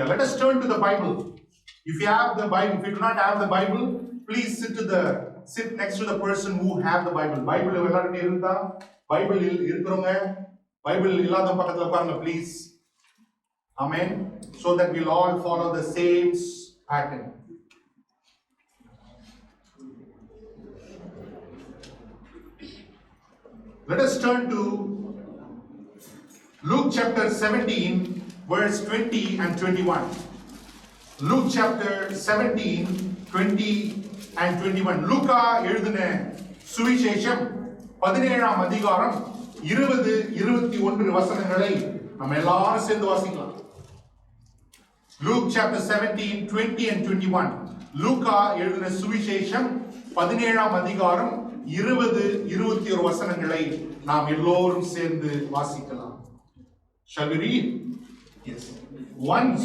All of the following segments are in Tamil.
Hallelujah. Let us turn to the Bible. If you have the Bible, if you do not have the Bible, please sit next to the person who have the Bible. Bible எல்லாரும் இருந்தா பைபிள் இருக்கிறவங்க பைபிள் இல்லாத பக்கத்துல உட்காருங்க please. Amen. So that we'll all follow the same pattern. Let us turn to Luke chapter 17, verse 20 and 21. Luke chapter 17, 20 and 21. Luka எழுதின சுவிசேஷம் 17ஆம் அதிகாரம் 20-21 வசனங்களை நம்ம எல்லாரும் சேர்ந்து வாசிக்கலாம். Luke chapter 17, 20 and 21. Luka எழுதின சுவிசேஷம் 17ஆம் அதிகாரம் 20-21 வசனங்களை நாம் எல்லோரும் சேர்ந்து வாசிக்கலாம். Shall we read? Yes. Once,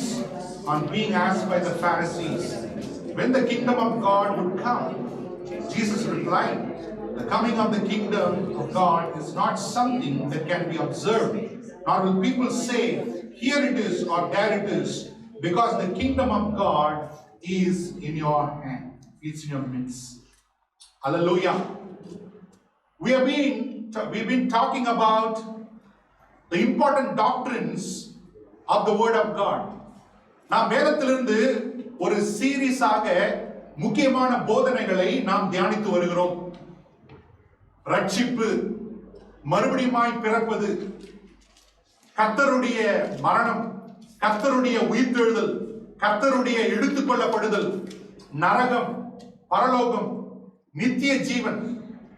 on being asked by the Pharisees when the kingdom of God would come, Jesus replied, "The coming of the kingdom of God is not something that can be observed, nor will people say, 'Here it is,' or 'There it is,' because the kingdom of God is in your hand. It's in your midst." Hallelujah. We've been talking about the important doctrines of the word of God. நாம் வேதத்திலிருந்து ஒரு சீரீஸாக முக்கியமான போதனைகளை நாம் தியானித்து வருகிறோம். ரட்சிப்பு, மறுபடியுமாய் பிறப்பது, கர்த்தருடைய மரணம், கர்த்தருடைய உயிர்த்தெழுதல், கர்த்தருடைய எடுத்துக்கொள்ளப்படுதல், நரகம், பரலோகம், நித்திய ஜீவன்.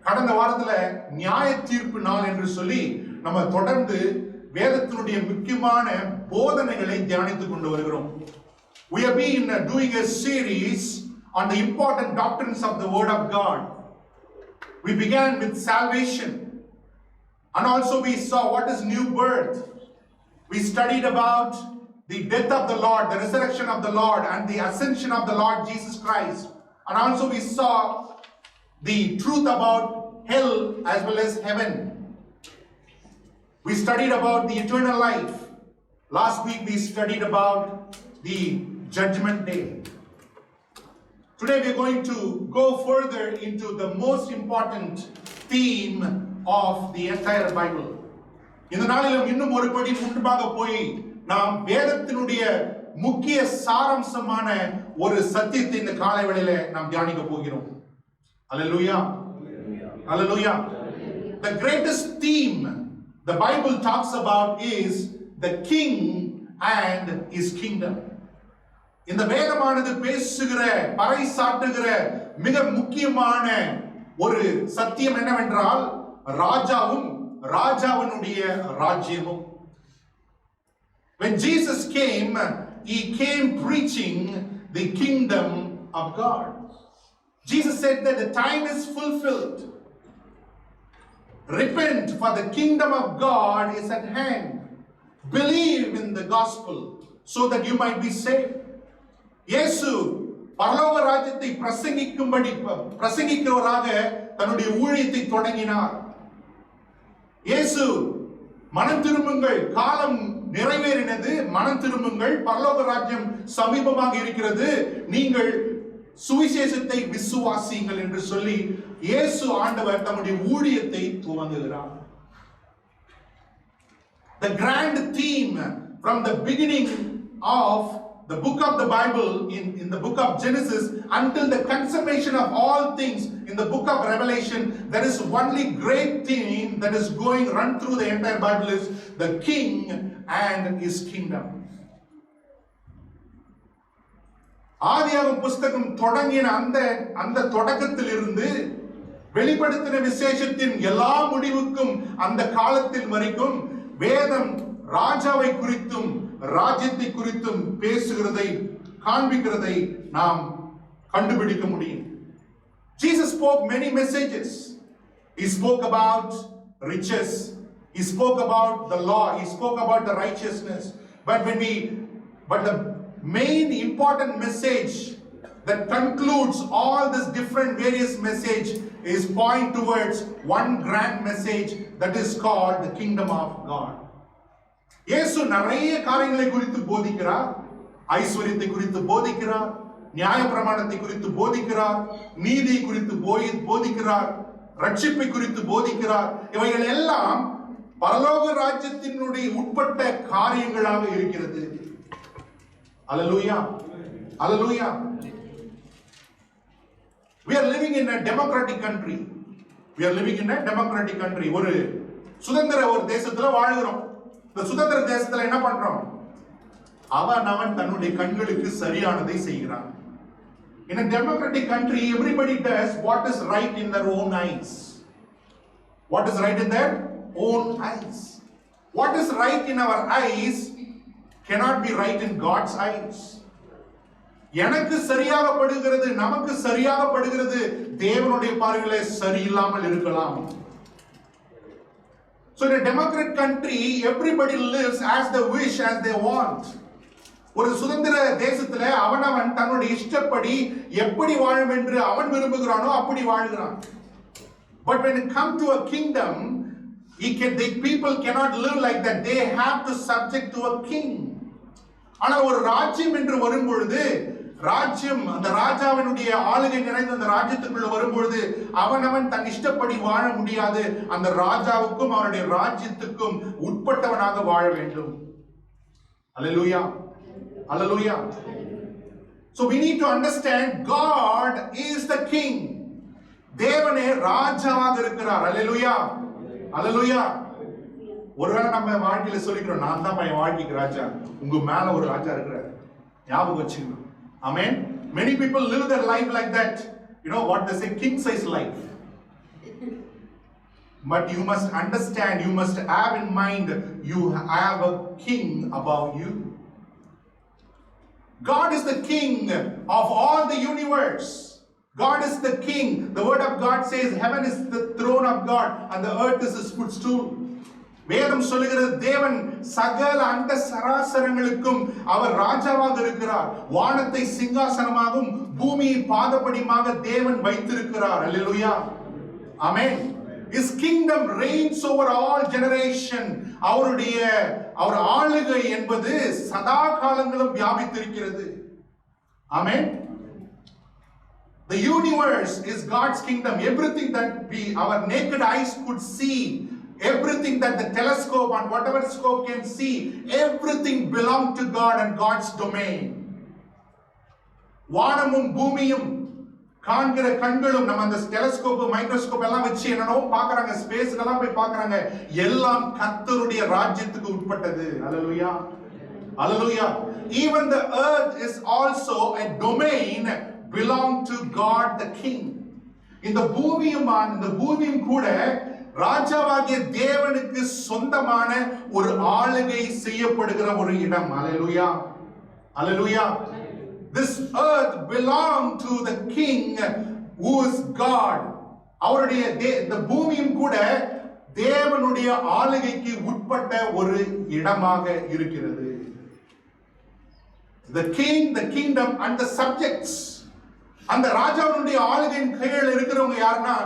கடந்த வாரத்துல நியாய தீர்ப்பு நாள் என்று சொல்லி நம்ம தொடர்ந்து வேதத்தினுடைய முக்கியமான போதனைகளை தியானித்துக் கொண்டு வருகிறோம். We have been doing a series on the important doctrines of the word of God. We began with salvation, and also we saw what is new birth. We studied about the death of the Lord, the resurrection of the Lord, and the ascension of the Lord Jesus Christ. And also we saw the truth about hell as well as heaven. We studied about the eternal life. Last week we studied about the judgment day. Today we are going to go further into the most important theme of the entire Bible. இந்த நாளிலும் இன்னும் ஒரு படி முன்பாக போய் நாம் வேதத்தினுடைய முக்கிய சாராம்சமான ஒரு சத்தியத்தை இந்த காலை வேளையில நாம் தியானிக்க போகிறோம். Hallelujah. Hallelujah. The greatest theme the Bible talks about is the king and his kingdom. இந்த வேதமானது பேசுகிற, பறைசாற்றுகிற மிக முக்கியமான ஒரு சத்தியம் என்னவென்றால் ராஜாவும் ராஜாவினுடைய ராஜ்யமும். When Jesus came, he came preaching the kingdom of God. Jesus said that the time is fulfilled. Repent, for the kingdom of God is at hand. Believe in the gospel so that you might be saved. இயேசு பரலோக ராஜ்யத்தை பிரசங்கிக்கிறவராக தன்னுடைய ஊழியத்தை தொடங்கினார். இயேசு மனம் திரும்புங்கள், காலம் நிறைவேறினது, மனம் திரும்புங்கள், பரலோக ராஜ்யம் சமீபமாக இருக்கிறது, நீங்கள் சுவிசேஷத்தை விசுவாசியுங்கள் என்று சொல்லி இயேசு ஆண்டவர் தம்முடைய ஊழியத்தை துவங்குகிறார். The grand theme from the beginning of the book of the Bible in the book of Genesis until the consummation of all things in the book of Revelation, there is only great theme that is going run through the entire Bible is the king and his kingdom. ஆதியாகமம் புஸ்தகம் தொடங்கின அந்த தொடக்கத்தில் இருந்து வெளிப்படுத்தின விசேஷத்தின் எல்லா முடிவுக்கும் அந்த காலத்தில் வரைக்கும் வேதம் ராஜாவை குறித்தும் ராஜ்யத்தை குறித்தும் பேசுகிறதை காண்பிக்கிறதை நாம் கண்டுபிடிக்க முடியும். Jesus spoke many messages. He spoke about riches. He spoke about the law. He spoke about the righteousness. But the main important message that concludes all this different various message is point towards one grand message that is called the kingdom of God. இயேசு நிறைய காரியங்களை குறித்து போதிக்கிறார். ஐஸ்வர்யத்தை குறித்து போதிக்கிறார், நியாய பிரமாணத்தை குறித்து போதிக்கிறார், நீதி குறித்து போதிக்கிறார், ரட்சிப்பை குறித்து போதிக்கிறார். இவைகள் எல்லாம் பரலோக ராஜ்யத்தினுடைய உட்பட்ட காரியங்களாக இருக்கிறது. அல்லேலூயா, அல்லேலூயா. We are living in a democratic country. We are living in a democratic country. ஒரு சுதந்திர ஒரு தேசத்துல வாழ்கிறோம். இந்த சுதந்திர தேசத்துல என்ன பண்றோம்? அவன் தன்னுடைய கண்களுக்கு சரியானதை செய்கிறான். In a democratic country, everybody does what is right in their own eyes. What is right in their own eyes. What is right in our eyes cannot be right in God's eyes. எனக்கு சரியாக படுகிறது, நமக்கு சரியாக படுகிறது, தேவனுடைய பார்வையிலே சரியில்லாமல் இருக்கலாம். So in a democratic country, everybody lives as they wish, as they want. ஒரு சுதந்திர தேசத்துல அவனவன் தன்னுடைய இஷ்டப்படி எப்படி வாழும் என்று அவன் விரும்புகிறானோ அப்படி வாழ்கிறான். But when it comes to a kingdom, the people cannot live like that. They have to subject to a king. ஆனால் ஒரு ராஜ்யம் என்று வரும்பொழுது, ராஜ்யம் அந்த ராஜாவினுடைய ஆளுகை நிறைந்த அந்த ராஜ்யத்துக்குள்ள வரும்பொழுது அவனவன் தன் இஷ்டப்படி வாழ முடியாது. அந்த ராஜாவுக்கும் அவனுடைய ராஜ்யத்துக்கும் உட்பட்டவனாக வாழ வேண்டும். அல்லேலூயா, அல்லேலூயா. So we need to understand God is the king. தேவனே ராஜாவாக இருக்கிறார். அல்லேலூயா, அல்லேலூயா. ஒருவேளை நம்ம வாழ்க்கையில சொல்லிக்கிறோம், நான் தான் என் வாழ்க்கைக்கு ராஜா. உங்க மேல ஒரு ராஜா இருக்கிறார், ஞாபகம் வச்சுக்கணும். Amen. Many people live their life like that. You know what they say, king size life. But you must understand, you must have in mind, you have a king above you. God is the king of all the universe. God is the king. The word of God says heaven is the throne of God and the earth is his footstool. வேதம் சொல்லுகிறது, தேவன் சகல அண்ட சராசரங்களுக்கும் அவர் ராஜாவாக இருக்கிறார். வானத்தை சிங்காசனமாகவும் பூமியை பாதபடியுமாக தேவன் வைத்திருக்கிறார். அல்லேலூயா, ஆமென். His kingdom reigns over all generation. அவர் ஆளுகை என்பது சதா காலங்களும் வியாபித்திருக்கிறது. ஆமென். The universe is God's kingdom. Everything that our naked eyes could see, everything that the telescope and whatever scope can see, everything belongs to God and God's domain. வானமும் பூமியும் காண்கிற கண்களும், நம்ம அந்த டெலஸ்கோப் மைக்ரோஸ்கோப் எல்லாம் வச்சு என்னனோ பார்க்கறாங்க, ஸ்பேஸ்க்கு எல்லாம் போய் பார்க்கறாங்க, எல்லாம் கர்த்தருடைய ராஜ்யத்துக்கு உட்பட்டது. அல்லேலூயா, அல்லேலூயா. Even the earth is also a domain belong to God the King. இந்த பூமியும் கூட ராஜாவாகிய தேவனுக்கு சொந்தமான ஒரு ஆளுகை செய்யப்படுகிற ஒரு இடம். அல்லேலூயா, அல்லேலூயா. This earth belong to the king who is God. அவருடைய இந்த பூமியும் கூட தேவனுடைய ஆளுகைக்கு உட்பட்ட ஒரு இடமாக இருக்கிறது. The king, the kingdom and the subjects. அந்த ராஜாவுடைய ஆளுகையின் கீழ் இருக்கிறவங்க யாருன்னா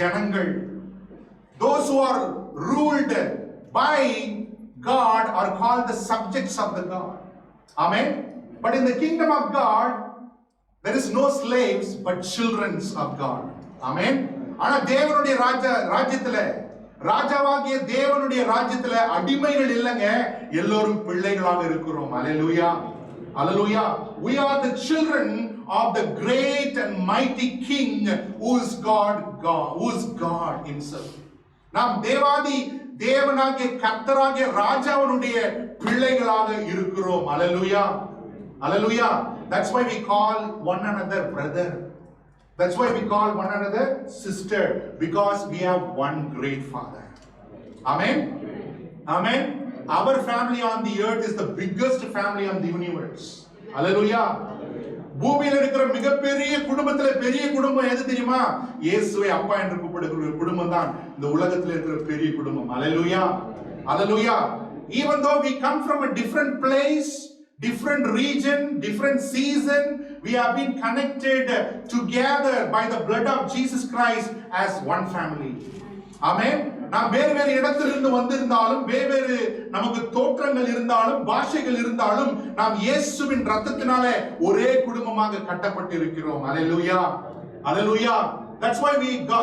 ஜனங்கள். Those who are ruled by God are called the subjects of the God. Amen. But in the kingdom of God, there is no slaves but children of God. Amen. ஆனா தேவனுடைய ராஜ்யத்துல, ராஜாவாகிய தேவனுடைய ராஜ்யத்துல அடிமைகள் இல்லைங்க, எல்லோரும் பிள்ளைகளாக இருக்கிறோம். அல்லேலூயா, அல்லேலூயா. We are the children of the great and mighty King who is God himself. நாம் தேவனாகிய கர்த்தராகிய ராஜாவினுடைய பிள்ளைகளாக இருக்கிறோம். அல்லேலூயா, அல்லேலூயா. That's why we call one another brother. That's why we call one another sister, because we have one great Father. Amen. Amen. Our family on the earth is the biggest family on the universe. Hallelujah. பூமியில் இருக்கிற மிகப்பெரிய குடும்பத்துல பெரிய குடும்பம் எது தெரியுமா? இயேசுவை அப்பா என்று கூப்பிடுகிற குடும்பம் தான் இந்த உலகத்தில் இருக்கிற பெரிய குடும்பம். Hallelujah. Hallelujah. Even though we come from a different place, different region, different season, we have been connected together by the blood of Jesus Christ as one family. Amen. நாம் வேறு வேறு இடத்திலிருந்து வந்திருந்தாலும், வேறு நமக்கு தோற்றங்கள் இருந்தாலும், பாஷைகள் இருந்தாலும், நாம் இயேசுவின் ரத்தத்தினாலே ஒரே குடும்பமாக கட்டப்பட்டு இருக்கிறோம். அல்லேலூயா, அல்லேலூயா. That's why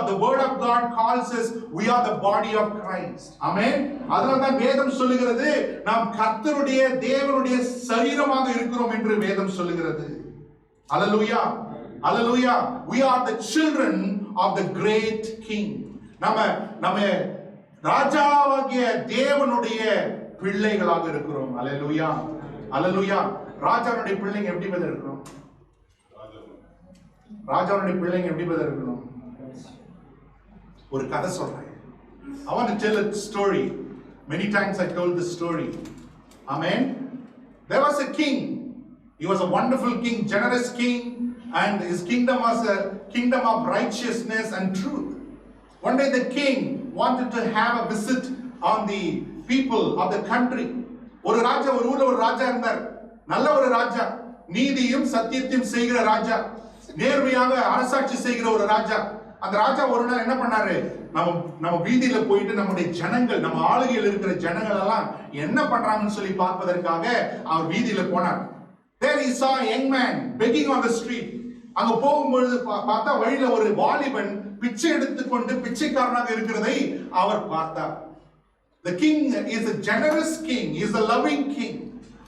the word of God calls us, we are the body of Christ. Amen. அதனால்தான் வேதம் சொல்லுகிறது, நாம் கர்த்தருடைய தேவனுடைய சரீரமாக இருக்கிறோம் என்று வேதம் சொல்லுகிறது. Hallelujah, hallelujah. We are the children of the great king. நம்ம ராஜாவாகிய தேவனுடைய பிள்ளைகளாக இருக்கிறோம். Hallelujah, hallelujah. ராஜாவுடைய பிள்ளைங்க எப்படி பதில் இருக்கிறோம்? ராஜாவுடைய பிள்ளைங்க எப்படி பதில் இருக்கணும்? ஒரு கதை சொல்றேன். I want to tell a story. Many times I told this story. Amen. There was a king. He was a wonderful king, generous king, and his kingdom was a kingdom of righteousness and truth. One day the king wanted to have a visit on the people of the country. ஒரு ராஜா, ஒரு ஊர்ல ஒரு ராஜா இருந்தார். நல்ல ஒரு ராஜா, நீதியும் சத்தியத்தையும் செய்கிற ராஜா, நேர்மையாக அரசாட்சி செய்கிற ஒரு ராஜா. அந்த ராஜா ஒரு நாள் என்ன பண்ணாரு, நம்ம வீதியில போயிட்டு நம்முடைய ஜனங்கள், நம்ம ஆளுகையில் இருக்கிற ஜனங்கள் எல்லாம் என்ன பண்றாங்கன்னு சொல்லி பார்ப்பதற்காக அவர் வீதியில போனார். There he saw a young man begging on the street. அங்க போகும்பொழுது பார்த்தா வழியில ஒரு வாலிபன் பிச்சை எடுத்துக்கொண்டு பிச்சைக்காரனாக இருக்கிறதை அவர் பார்த்தார். The king is a generous king, he is a loving king.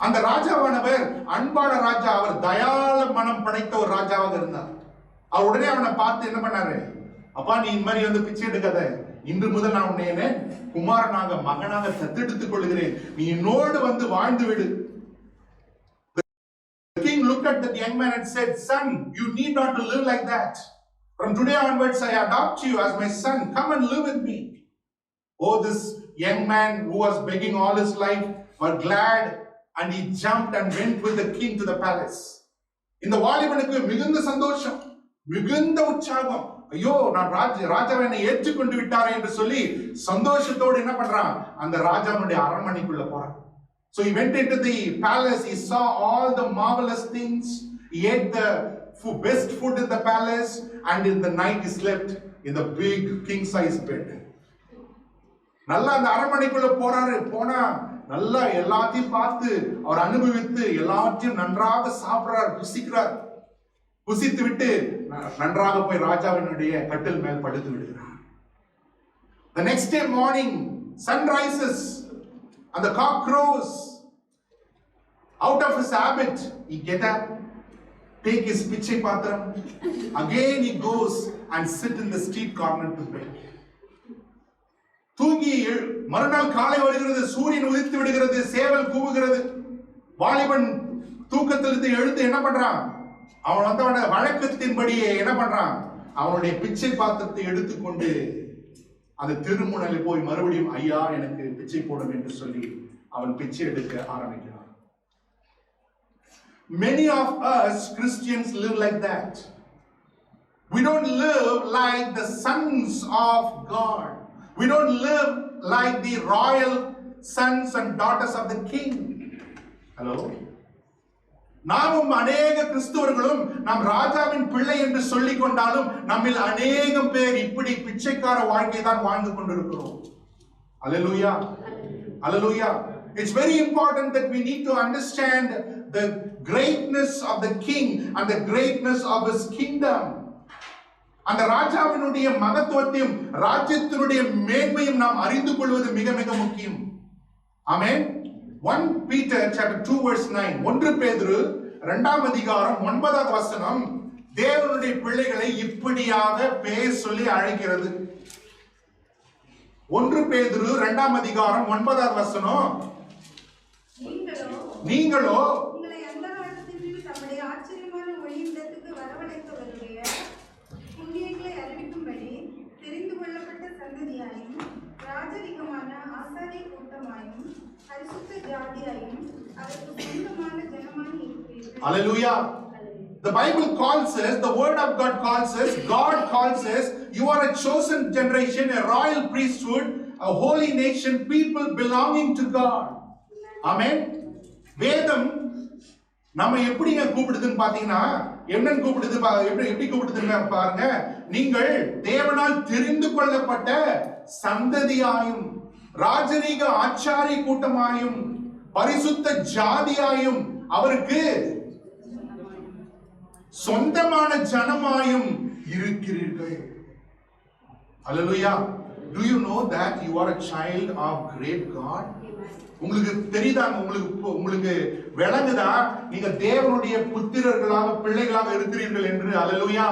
அந்த ராஜாவானவர் அன்பான ராஜா, அவர் தயாள மனம் படைத்த ஒரு ராஜாவாக இருந்தார். அவர் உடனே அவனை பார்த்து என்ன பண்ணாரு, அப்பா நீ இந்த மாதிரி வந்து பிச்சை எடுக்காத, இன்று முதல் நான் உன்னை குமாரனாக மகனாக தத்தெடுத்துக் கொள்கிறேன், நீ என்னோடு வந்து வாழ்ந்து விடு. The king looked at that young man and said, son, you need not to live like that. From today onwards I adopt you as my son, come and live with me. Oh, this young man who was begging all his life was glad, and he jumped and went with the king to the palace. இந்த வாலிபனுக்கு மிகுந்த சந்தோஷம், மிகுந்த உற்சாகம். ஐயோ, நான் ராஜாவை என்னை ஏற்றுக்கொண்டு விட்டாரே என்று சொல்லி சந்தோஷத்தோடு என்ன பண்றான், அந்த ராஜாவுடைய அரண்மனைக்குள்ள போறான். So he went into the palace, he saw all the marvelous things, he ate the best food in the palace, and in the night he slept in the big king size bed. நல்லா அந்த அரண்மனைக்குள்ள போறாரு. போனா நல்லா எல்லாத்தையும் பார்த்து அவர் அனுபவித்து எல்லாத்தையும் நன்றாக சாப்பிடுறார், புசிக்கிறார். புசித்து விட்டு நன்றாக போய் ராஜாவினுடைய கட்டில் மேல் படுத்து விடுகிறார். The next day morning, sun rises and the cock crows. Out of his habit, he get up, take his pichai patram, again he goes and sit in the street corner to bed. தூங்கி மறுநாள் காலை வருகிறது, சூரியன் உதித்து விடுகிறது, சேவல் கூவுகிறது. வாலிபன் தூக்கத்திலிருந்து எழுந்து என்ன பண்றான், அவன் வந்தவன வழக்கத்தின்படியே என்ன பண்றான், அவனுடைய பிச்சை பாத்திரத்தை எடுத்துக்கொண்டு அந்த திருமுனையில போய் மறுபடியும் ஐயா எனக்கு பிச்சை போடும் என்று சொல்லி அவன் பிச்சை எடுக்க ஆரம்பிக்கிறான். Many of us Christians live like that. We don't live like the sons of God. We don't live like the royal sons and daughters of the king. Hello? நாமும் அநேக கிறிஸ்தவர்களும் நாம் ராஜாவின் பிள்ளை என்று சொல்லிக் கொண்டாலும் நம்மில் அநேகம் பேர் இப்படி பிச்சைக்கார வாழ்க்கையை தான் வாழ்ந்து கொண்டிருக்கிறோம். Hallelujah. Hallelujah. It's very important that we need to understand the greatness of the king and the greatness of his kingdom. அந்த ராஜாவினுடைய மகத்துவத்தையும் ராஜ்யத்தினுடைய மேன்மையும் நாம் அறிந்து கொள்வது மிக மிக முக்கியம். ஆமென். 1 Peter chapter 2 verse 9. 1 பேதுரு 2ஆம் அதிகாரம் 9வது வசனம் தேவனுடைய பிள்ளைகளை இப்படியாக பெயர் சொல்லி அழைக்கிறது. 1 பேதுரு 2ஆம் அதிகாரம் 9வது வசனம், நீங்களோ உங்களை அந்த காலத்தில் தம்முடைய ஆச்சரியமான ஒளியிடத்துக்கு வரவழைத்தவருடைய புண்ணியங்களை அறிவிக்கும்படி தெரிந்து கொள்ளப்பட்ட சந்ததியாயும் ராஜரிகமான ஆசாரிய கூட்டமாயும் பரிசுத்த ஜாதியாயும் அவருக்கு சொந்தமான ஜனமாய் இருக்கிறீர்கள். Hallelujah. The Bible calls us, the word of God calls us, God calls us, you are a chosen generation, a royal priesthood, a holy nation, people belonging to God. Amen. வேதம் நம்ம எப்படிங்க கூப்பிடுதுன்னு பாத்தீங்கன்னா, என்னன்னு கூப்பிடுது, எப்படி கூப்பிடுதுன்னு பாருங்க. நீங்கள் தேவனால் தெரிந்து கொள்ளப்பட்ட சந்ததியாயும், ராஜரீக ஆச்சாரிய கூட்டமாயும், பரிசுத்த ஜாதியாயும், அவருக்கு சொந்தமான ஜனமாயும் இருக்கிறீர்கள். Hallelujah. Do you know that you are a child of great God? உங்களுக்கு தெரியுதாங்க, உங்களுக்கு விளங்குதா நீங்க தேவனுடைய புத்திரர்களாக, பிள்ளைகளாக இருக்கிறீர்கள் என்று? Hallelujah.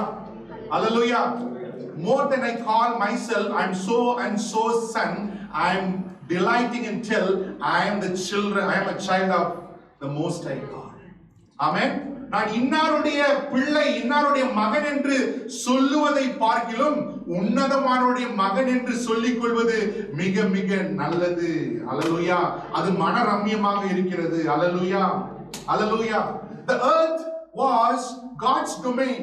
Hallelujah. More than I call myself, I'm so and so son, I'm delighting until I am the children, I am a child of the Most High God. Amen. நான் இன்னாருடைய பிள்ளை, இன்னாருடைய மகன் என்று சொல்லுவதை பார்க்கிலும் உன்னதமானுடைய மகன் என்று சொல்லிக் கொள்வது மிக மிக நல்லது. அல்லேலூயா. அது மனரம்யமாக இருக்கிறது. அல்லேலூயா. அல்லேலூயா. The earth was God's domain.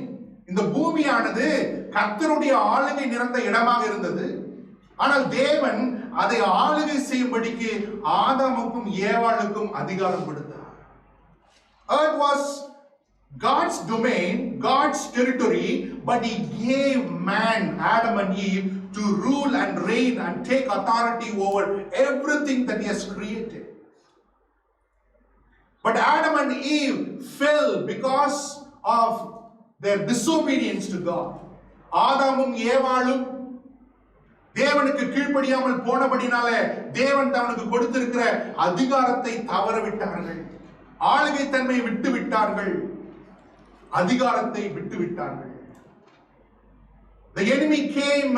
இந்த பூமியானது கர்த்தருடைய ஆளுகை நிறைந்த இடமாக இருந்தது. ஆனால் தேவன் அதை ஆளுகை செய்யும்படிக்கு ஆதாமுக்கும் ஏவாளுக்கும் அதிகாரம் கொடுத்தார். Earth was God's domain, God's territory, but He gave man, Adam and Eve, to rule and reign and take authority over everything that He has created. But Adam and Eve fell because of their disobedience to God. ஆதாமும் ஏவாளும் தேவனுக்கு கீழ்ப்படியாமல் போனபடினால தேவன் தனக்கு கொடுத்திருக்கிற அதிகாரத்தை தவறவிட்டார்கள். ஆளுகை தன்மை விட்டு விட்டார்கள். அதிகாரத்தை விட்டு விட்டார்கள். The enemy came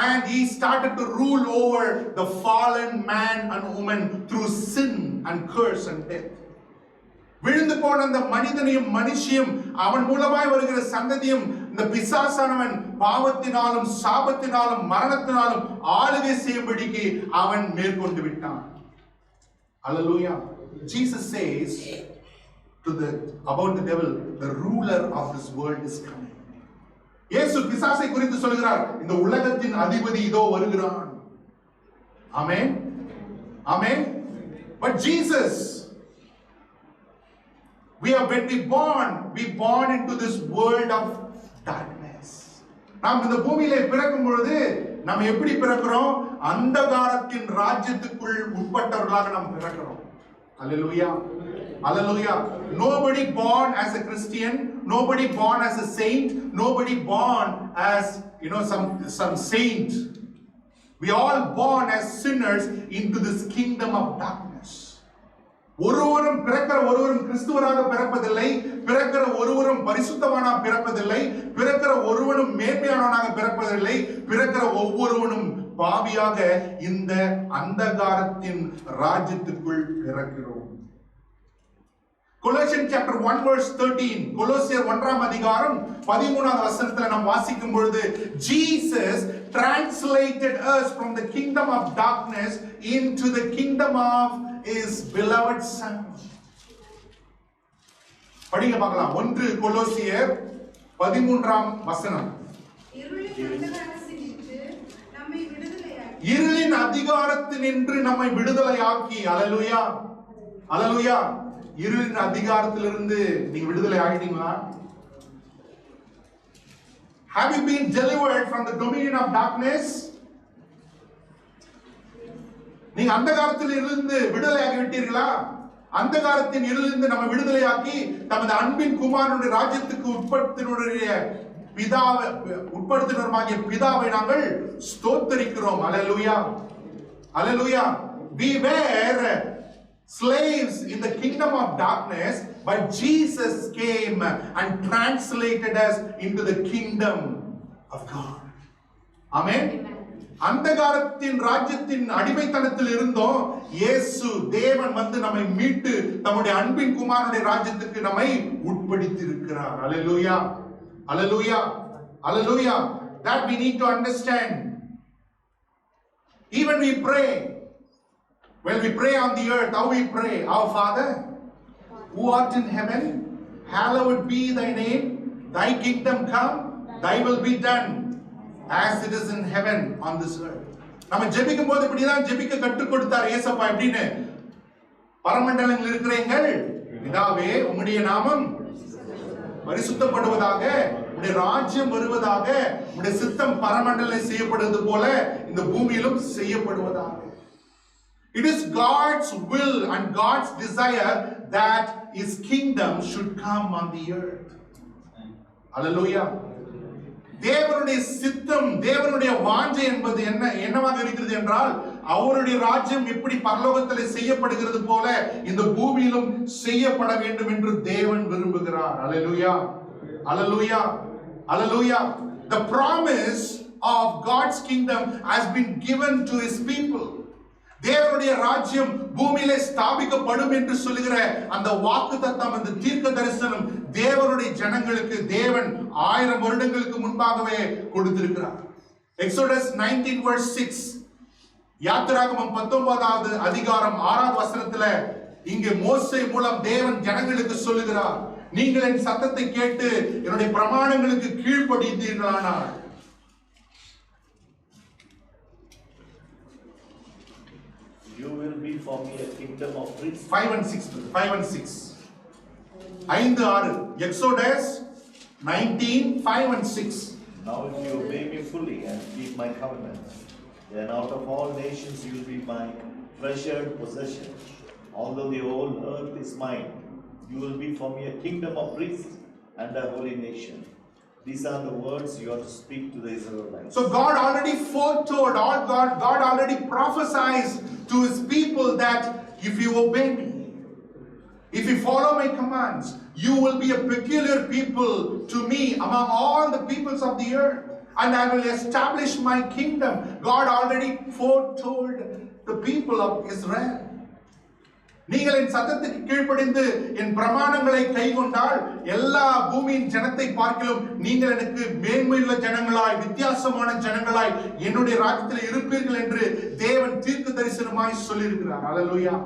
and he started to rule over the fallen man and woman through sin and curse and death. விழுந்து போன அந்த மனிதனையும் மனுஷியும் அவன் மூலமாய் வருகிற சந்ததியும் இந்த பிசாசானவன் பாவத்தினாலும் சாபத்தினாலும் மரணத்தினாலும் ஆளுகை செய்யும்படிக்கு அவன் மேற்கொண்டு விட்டான். Hallelujah. Jesus says about the devil, the ruler of this world is coming. இயேசு பிசாசை குறித்து சொல்கிறார், இந்த உலகத்தின் அதிபதி இதோ வருகிறான். ஆமென். ஆமென். But Jesus, when we born into this world of darkness. நாம் இந்த பூமியிலே பிறக்கும் பொழுது நாம் எப்படி பிறக்கிறோம்? அந்தகாரத்தின் ராஜ்யத்துக்குள் உட்பட்டவர்களாக நாம் பிறக்கிறோம். Hallelujah. Hallelujah. Nobody born as a Christian, nobody born as a saint, nobody born as some saint. We all born as sinners into this kingdom of darkness. ஒருவரும் பிறக்கிற ஒருவரும் கிறிஸ்துவராக பிறப்பதில்லை, பிறக்கிற ஒருவரும் பரிசுத்தவானாக பிறப்பதில்லை, பிறக்கிற ஒருவனும் மேன்மையானவனாக பிறப்பதில்லை, பிறக்கிற ஒவ்வொருவனும் பாவியாக இந்த அந்தகாரத்தின் ராஜ்யத்துக்குள் பிறக்கிறோம். Colossians chapter 1 verse 13, கொலோசியர் 1ஆம் அதிகாரம் 13வது வசனத்துல நாம் வாசிக்கும் பொழுது, Jesus translated us from the kingdom of darkness into the kingdom of His beloved Son. படிங்க பார்க்கலாம். 1 கொலோசியர் 13ஆம் வசனம். இருளின் அதிகாரத்தினின்று நம்மை விடுதலையாக்கி. அல்லேலூயா. அல்லேலூயா. இருளின் அதிகாரத்திலிருந்து நீங்க விடுதலை ஆயிட்டீங்களா? Have you been delivered from the dominion of darkness? நீங்க அந்தகாரத்தில் இருந்து விடுதலையாகி விட்டீர்களா? அந்தகாரத்தின் இருளிலிருந்து நம்ம விடுதலையாக்கி தமது அன்பின் குமாரனுடைய ராஜ்யத்துக்கு உட்படுத்தினருமாகிய பிதாவை நாங்கள் ஸ்தோத்தரிக்கிறோம். அல்லேலூயா. அல்லேலூயா. We were slaves in the kingdom of darkness, but Jesus came and translated us into the kingdom of God. Amen. அந்தகாரத்தின் ராஜ்யத்தின் அடிமைத்தனத்தில் இருந்தோம். இயேசு தேவன் வந்து நம்மை மீட்டு தம்முடைய அன்பின் குமாரனுடைய ராஜ்யத்துக்கு நம்மை உட்படுத்தி இருக்கிறார். அல்லேலூயா. அல்லேலூயா. அல்லேலூயா. That we need to understand. Even we pray. When we pray on the earth, how we pray? Our Father, who art in heaven, hallowed be thy name. Thy kingdom come, thy will be done, as it is in heaven on this earth. நம்ம ஜெபிக்கும் போது இப்படிதான் ஜெபிக்க கற்றுக் கொடுத்தார் ஏசப்பா. எப்படின்னு? பரமண்டலங்களில் இருக்கிற எங்கள் பிதாவே உம்முடைய நாமம் பரிசுத்தப்படுவதாக, உம்முடைய ராஜ்யம் வருவதாக, உம்முடைய சித்தம் பரமண்டலம் செய்யப்படுவது போல இந்த பூமியிலும் செய்யப்படுவதாக. It is God's will and God's desire that His kingdom should come on the earth. Hallelujah. தேவனுடைய சித்தம், தேவனுடைய வாஞ்சை என்பது என்னவாக இருக்கிறது என்றால், அவருடைய ராஜ்யம் எப்படி பரலோகத்தில் செய்யப்படுகிறது போல இந்த பூமியிலும் செய்யப்பட வேண்டும் என்று தேவன் விரும்புகிறார். Hallelujah. Hallelujah. Hallelujah. The promise of God's kingdom has been given to His people. தேவனுடைய ராஜ்யம் பூமியிலே ஸ்தாபிக்கப்படும் என்று சொல்லுகிற அந்த வாக்குத்தத்தம், அந்த தீர்க்க தரிசனம் தேவனுடைய ஜனங்களுக்கு தேவன் 1000 வருடங்களுக்கு முன்பாகவே கொடுத்திருக்கிறார். Exodus 19 verse 6, யாத்திராகமம் 19வது அதிகாரம் 6வது வசனத்துல இங்கே மோசே மூலம் தேவன் ஜனங்களுக்கு சொல்லுகிறார், நீங்கள் என் சத்தத்தை கேட்டு என்னுடைய பிரமாணங்களுக்கு கீழ்ப்படிந்தீர்களானால் you will be for me a kingdom of priests. 5 and 6. 5 and 6. 5 6. Exodus 19 5 and 6. Now if you obey me fully and keep my covenants, then out of all nations you will be my treasured possession. Although the whole earth is mine, you will be for me a kingdom of priests and a holy nation. These are the words you are to speak to the Israelites. So God already foretold, God already prophesies to His people that if you obey me, if you follow my commands, you will be a peculiar people to me among all the peoples of the earth, and I will establish my kingdom. God already foretold the people of Israel. நீங்கள் என் சத்தத்துக்கு கீழ்ப்படிந்து என் பிரமாணங்களை கைக்கொண்டால் எல்லா பூமியின் ஜனத்தை பார்க்கிலும் நீங்கள் எனக்கு மேன்மையுள்ள ஜனங்களாய், வித்தியாசமான ஜனங்களாய் என்னுடைய ராஜ்யத்தில் இருப்பீர்கள் என்று தேவன் தீர்க்க தரிசனமாய் சொல்லியிருக்கிறார். Hallelujah.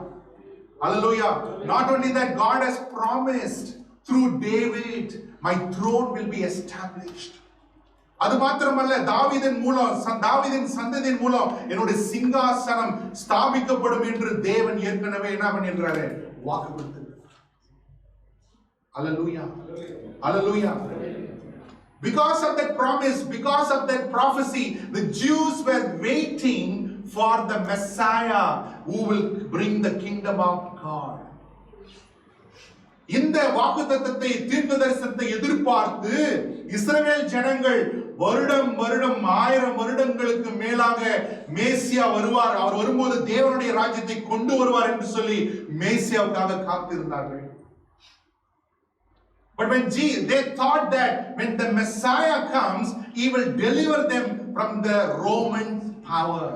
Hallelujah. Not only that, God has promised through David, my throne will be established. அது மாத்திரமல்ல, தாவீதின் மூலம், தாவீதின் சந்ததியின் மூலம் என்னுடைய சிங்காசனம் ஸ்தாபிக்கப்படும் என்று தேவன் ஏற்கனவே என்ன பண்ணின்றாரு? வாக்கு கொடுத்திருக்கிறார். Hallelujah. Hallelujah. Because of that promise, because of that prophecy, the Jews were waiting for the Messiah who will bring the kingdom of God. இந்த வாக்குத்தத்தத்தை, தீர்க்க தரிசனத்தை எதிர்பார்த்து இஸ்ரவேல் ஜனங்கள் வருடம் 1000 வருடங்களுக்கு மேலாக மேசியா வருவார், அவர் வரும்போது தேவனுடைய ராஜ்யத்தை கொண்டு வருவார் என்று சொல்லி மேசியாவுக்காக காத்திருந்தார்கள். But when they thought that when the Messiah comes, he will deliver them from the Roman power.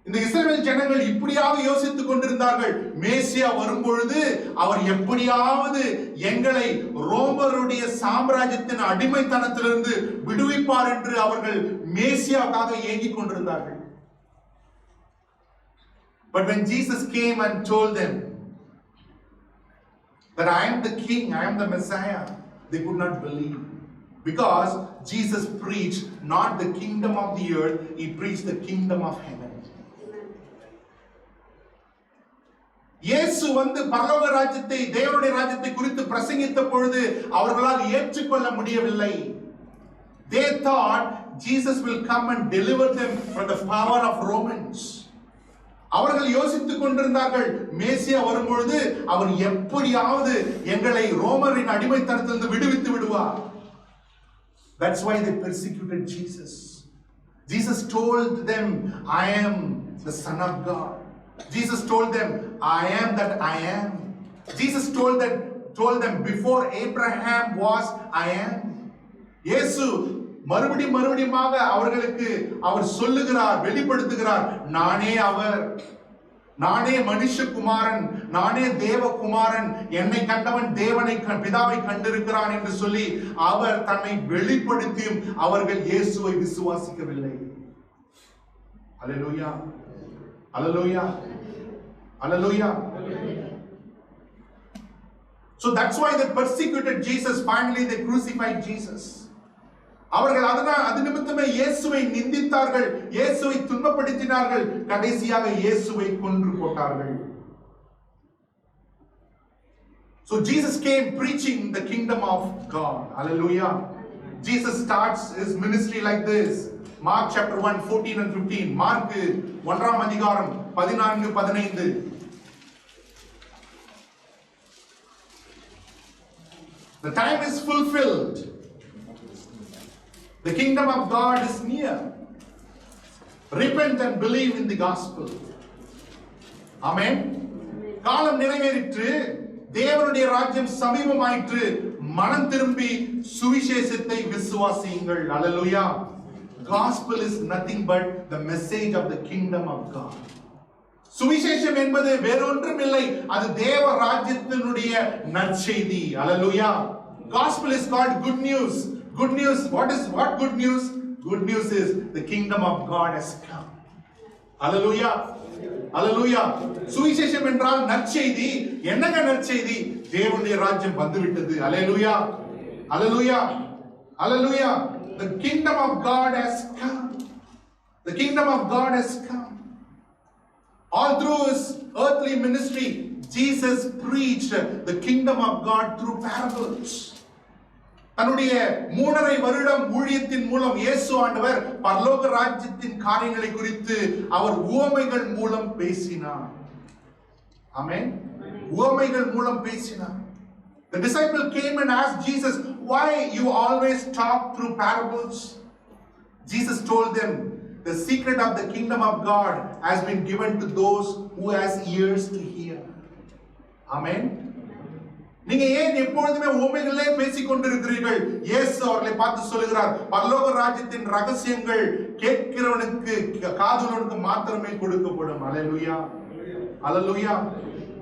இந்த இஸ்ரவேல் ஜனங்கள் இப்படியாக யோசித்துக் கொண்டிருந்தார்கள், மேசியா வரும்பொழுது அவர் எப்படியாவது எங்களை ரோமருடைய சாம்ராஜ்யத்தின் அடிமைத்தனத்திலிருந்து விடுவிப்பார் என்று அவர்கள் மேசியாவுக்காக ஏங்கிக் கொண்டிருந்தார்கள். But when Jesus came and told them that I am the king, I am the Messiah, they could not believe. Because Jesus preached not the kingdom of the earth, he preached the kingdom of heaven. இயேசு வந்து பரலோக ராஜ்யத்தை, தேவனுடைய ராஜ்யத்தை குறித்து பிரசங்கித்த பொழுது அவர்களால் ஏற்றுக்கொள்ள முடியவில்லை. They thought Jesus will come and deliver them from the power of Romans. அவர்கள் யோசித்துக் கொண்டிருந்தார்கள், மேசியா வரும்பொழுது அவர் எப்படியாவது எங்களை ரோமரின் அடிமைத்தனத்திலிருந்து விடுவித்து விடுவார். That's why they persecuted Jesus. Jesus told them, I am the Son of God. Jesus told them, I am that I am. Jesus told them before Abraham was, I am. இயேசு மறுபடியுமாக அவர்களுக்கு அவர் சொல்லுகிறார், வெளிப்படுத்துகிறார், நானே அவர், நானே மனுஷகுமாரன், நானே தேவகுமாரன், என்னை கண்டவன் தேவனை பிதாவை கண்டிருக்கிறான் என்று சொல்லி அவர் தன்னை வெளிப்படுத்தியும் அவர்கள் இயேசுவை விசுவாசிக்கவில்லை. அல்லேலூயா. Hallelujah. Hallelujah. So that's why they persecuted Jesus. Finally they crucified Jesus. அவர்கள் அது நிமித்தமே இயேசுவை நிந்தித்தார்கள், இயேசுவை துன்பப்படுத்தினார்கள், கடைசியாக இயேசுவை கொன்று போட்டார்கள். So Jesus came preaching the kingdom of God. Hallelujah. Jesus starts his ministry like this. Mark chapter 1, 14 and 15. Mark 1ஆம் அதிகாரம் 14, 15. The time is fulfilled. The kingdom of God is near. Repent and believe in the gospel. Amen. காலம் நிறைவேறிற்று, தேவனுடைய ராஜ்யம் சமீபமாயிற்று, மனம் திரும்பி சுவிசேஷத்தை விசுவாசியுங்கள். Hallelujah. Gospel is nothing but the message of the kingdom of God. சுவிசேஷம் என்பது வேறொன்றும் இல்லை, அது தேவ ராஜ்யத்தினுடைய நற்செய்தி. Hallelujah. Gospel is called good news. Good news. What good news? Good news is the kingdom of God has come. Hallelujah. Hallelujah. சுவிசேஷம் என்றால் நற்செய்தி. என்னங்க நற்செய்தி? தேவனுடைய ராஜ்யம் வந்துவிட்டது. Hallelujah. Hallelujah. Hallelujah. The kingdom of God has come. The kingdom of God has come. All through his earthly ministry, Jesus preached the kingdom of God through parables. தன்னுடைய 3.5 வருடம் ஊழியத்தின் மூலம் இயேசு ஆண்டவர் பரலோக ராஜ்யத்தின் காரியங்களை குறித்து அவர் உவமைகள் மூலம் பேசினார். ஆமென். உவமைகள் மூலம் பேசினார். The disciple came and asked Jesus, why you always talk through parables? Jesus told them, the secret of the kingdom of God has been given to those who has ears to hear. Amen. நீங்க ஏன் எப்பொழுதுமே உவமைகளே பேசிக் கொண்டிருக்கிறீர்கள்? இயேசு அவர்களை பார்த்து சொல்லுகிறார், பரலோக ராஜ்யத்தின் ரகசியங்கள் கேட்கிறவனுக்கு காதுள்ளவனுக்கு மாத்திரமே கொடுக்கப்படும். Hallelujah. Hallelujah.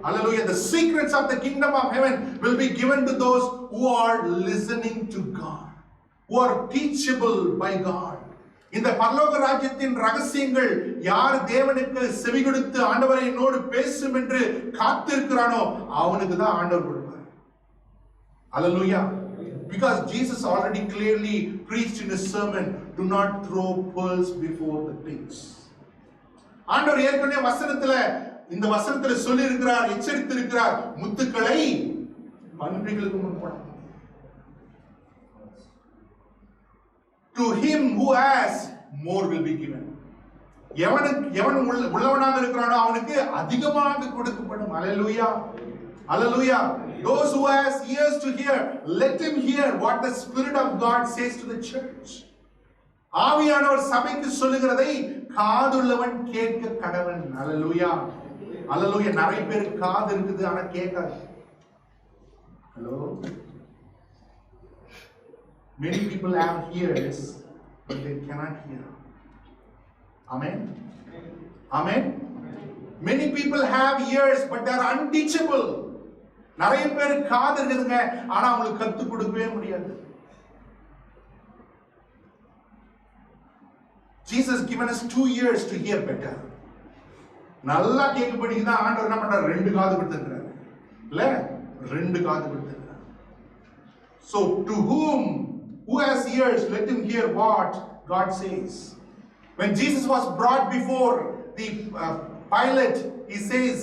Hallelujah. The secrets of the kingdom of heaven will be given to those who are listening to God, who are teachable by God. இந்த பரலோக ராஜ்யத்தின் ரகசியங்கள் யார் தேவனுக்கு செவி கொடுத்து ஆண்டவரை என்னோடு பேசும் என்று காத்திருக்கிறானோ அவனுக்கு தான் ஆண்டவர் கொடுப்பார். Hallelujah. Because Jesus already clearly preached in his sermon, do not throw pearls before the pigs. ஆண்டவர் ஏற்கனவே வசனத்துல இந்த வசனத்துல சொல்லி இருக்கிறார், எச்சரித்து இருக்கிறார், முத்துக்களை பன்றிகளுக்கு முன் போடாதீங்க. To him who has, more will be given. எவன் உள்ளவனாக இருக்கிறானோ அவனுக்கு அதிகமாக கொடுக்கப்படும். Hallelujah. Hallelujah. Those who has ears to hear, let him hear what the Spirit of God says to the church. ஆவியானவர் சபைக்கு சொல்லுகிறதை காதுள்ளவன் கேட்க கடவன். Hallelujah. Hallelujah. நிறைய பேர் காது இருக்குது ஆனா கேட்காது. Hello. Many people have ears but they cannot hear. Amen. Amen. Many people have ears but they are unteachable. நிறைய பேர் காது இருக்குதுங்க ஆனா அவங்களுக்கு கத்து கொடுக்கவே முடியாது. Jesus given us 2 ears to hear better. நல்லா கேட்கபடிக்கு தான் ஆண்டவர் என்ன பண்றாரு? 2 காது கொடுத்திருக்காரு. இல்ல 2 காது கொடுத்திருக்காரு. So to who has ears, let him hear what God says. When Jesus was brought before the Pilate, he says,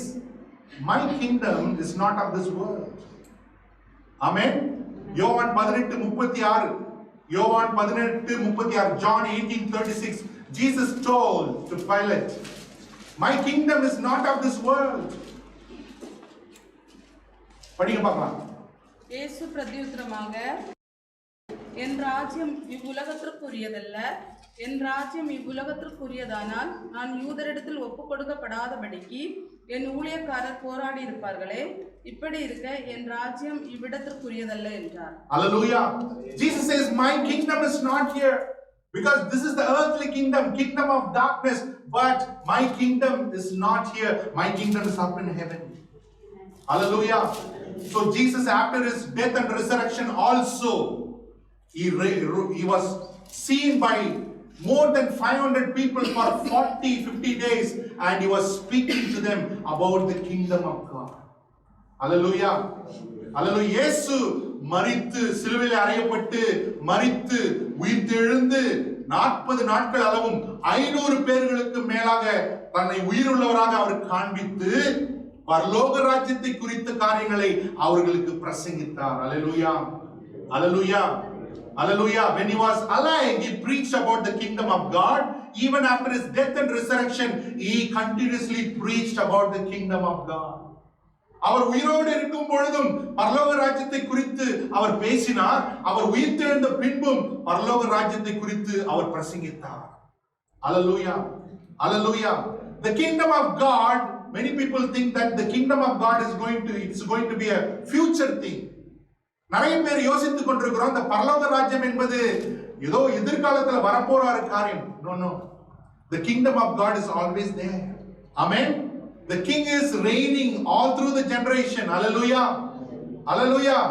my kingdom is not of this world. Amen. யோவான் 18:36, யோவான் 18:36, John 18:36, Jesus told to Pilate, my kingdom is not of this world. படிங்க பார்க்கலாம். இயேசு பிரதியுத்தரமாக, என் ராஜ்யம் இவ்வுலகத்திற்குரியதல்ல. என் ராஜ்யம் இவ்வுலகத்திற்குரியதானால் நான் யூதரிடத்தில் ஒப்புக் கொடுக்கப்படாதபடிக்கு என் ஊழியக்காரர் போராடி இருப்பார்களே. இப்படி இருக்க என் ராஜ்யம் இவ்விடத்திற்குரியதல்ல என்றார். Hallelujah. Jesus says, my kingdom is not here because this is the earthly kingdom, kingdom of darkness, but my kingdom is not here. My kingdom is up in heaven. Hallelujah. So Jesus, after his death and resurrection also, he was seen by more than 500 people for 40-50 days and he was speaking to them about the kingdom of God. Hallelujah. Hallelujah. இயேசு மரித்து சிலுவையில் அறையப்பட்டு மரித்து உயிர்த்தெழுந்து 40 நாட்கள் அளவும் 500 பேர்களுக்கு மேலாக தன்னை உயிருள்ளவராக அவர் காண்பித்து பரலோக ராஜ்யத்தை குறித்த காரியங்களை அவர்களுக்கு பிரசங்கித்தார். அல்லேலூயா, அல்லேலூயா, அல்லேலூயா. When he was alive, he preached about the kingdom of God. Even after his death and resurrection, he continuously preached about the kingdom of God. அவர் உயிரோடு இருக்கும் பொழுதும் பரலோக ராஜ்யத்தை குறித்து அவர் பேசினார். அவர் உயிர்த்தெழுந்த பின்பும் பரலோக ராஜ்யத்தை குறித்து அவர் பிரசங்கித்தார். அல்லேலூயா, அல்லேலூயா. The kingdom of God, many people think that the kingdom of God is going to be a future thing. நிறைய பேர் யோசித்துக் கொண்டிருக்கிறோம் இந்த பரலோக ராஜ்யம் என்பது ஏதோ எதிர்காலத்தில் வரப்போற காரியம். No, no. The kingdom of God is always there. Amen. The king is reigning all through the generation. Hallelujah, hallelujah.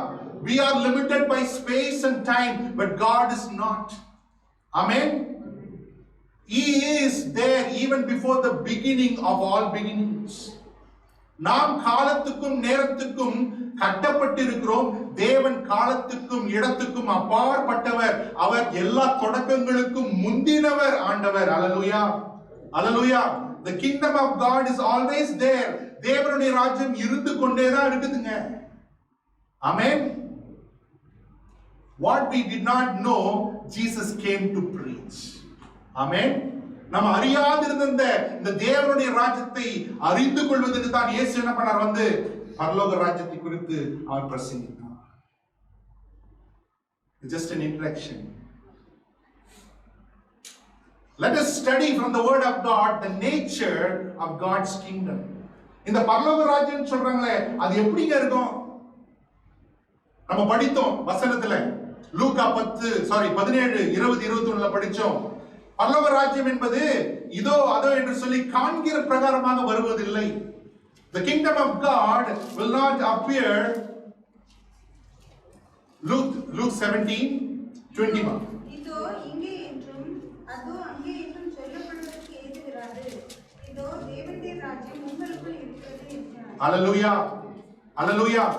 We are limited by space and time, but God is not. Amen. He is there even before the beginning of all beginnings. நாம் காலத்துக்கும் நேரத்துக்கும் கட்டப்பட்டிருக்கிறோம். தேவன் காலத்துக்கும் இடத்துக்கும் அப்பாற்பட்டவர். அவர் எல்லா தொடக்கங்களுக்கும் முந்தினவர் ஆண்டவர். அல்லேலூயா, அல்லேலூயா. The kingdom of God is always there. தேவனுடைய ராஜ்யம் இருந்து கொண்டேதான் இருக்குதுங்க. Amen. What we did not know, Jesus came to preach. Amen. நம்ம அறியாதிருந்த இந்த தேவனுடைய ராஜ்யத்தை அறிந்து கொள்வதற்கு தான் இயேசு என்ன பண்ணார்? வந்து பரலோக ராஜ்யத்தை குறித்து அவர் பிரசங்கித்தார். Just an introduction. Let us study from the word of God the nature of God's kingdom. இந்த பரலோக ராஜ்யம் சொல்றாங்களே அது எப்படிங்க இருக்கும்? நம்ம படித்தோம் வசனத்துல லூக்கா 17 20 21 படிச்சோம். பரலோக ராஜ்யம் என்பது இதோ அதோ என்று சொல்லி காண்கிற பிரகாரமாக வருவதில்லை. The kingdom of God will not appear. Luke 17:21. இதோ இங்கே என்றும் அதோ அங்கே என்றும் சொல்லப்படுவதற்கு ஏதுகிறாது. இதோ தேவனுடைய ராஜ்யம் உங்களுக்குள் இருக்கிறது என்றார். Hallelujah, hallelujah.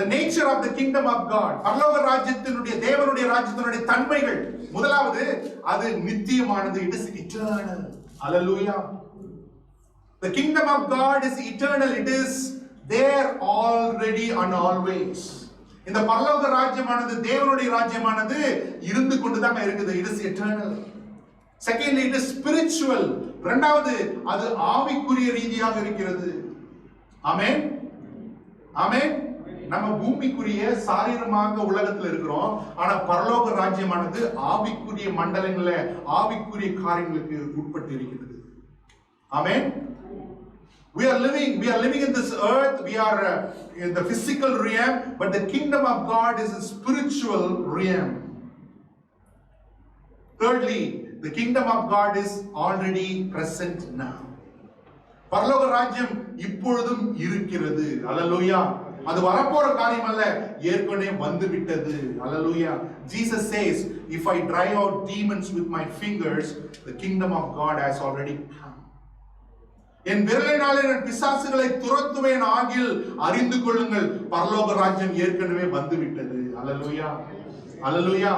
The nature of the kingdom of God. பரலோக ராஜ்யத்தினுடைய தேவனுடைய ராஜ்யத்தினுடைய தன்மைகள். முதலாவது அது நித்தியமானது. It is eternal. Hallelujah. The kingdom of God is eternal. It is there already and always. இந்த பரலோக ராஜ்யமானது தேவனுடைய ராஜ்யமானது இருந்து கொண்டுதான் இருக்குது. It is eternal. Secondly, it is spiritual. இரண்டாவது அது ஆவிக்குரிய ரீதியாக இருக்கிறது. ஆமென், ஆமென். நம்ம பூமிக்குரிய சாரீரமாக உலகத்தில் இருக்கிறோம். ஆனா பரலோக ராஜ்யமானது ஆவிக்குரிய மண்டலங்கள்ல ஆவிக்குரிய காரியங்களுக்கு உட்பட்டு இருக்கிறது. ஆமென். We are living in this earth. We are in the physical realm, but the kingdom of God is a spiritual realm. Thirdly, the kingdom of God is already present now. பரலோக ராஜ்யம் இப்பொழுதும் இருக்கிறது. அல்லேலூயா. அது வரப்போற காரியம் அல்ல, ஏற்கனவே வந்து விட்டது. Hallelujah. Jesus says, if I drive out demons with my fingers, the kingdom of God has already come. என் விரலினாலே நான் பிசாசுகளை துரத்துவேன் ஆகில் அறிந்து கொள்ளுங்கள், பரலோக ராஜ்யம் ஏற்கனவே வந்து விட்டது. Hallelujah, hallelujah,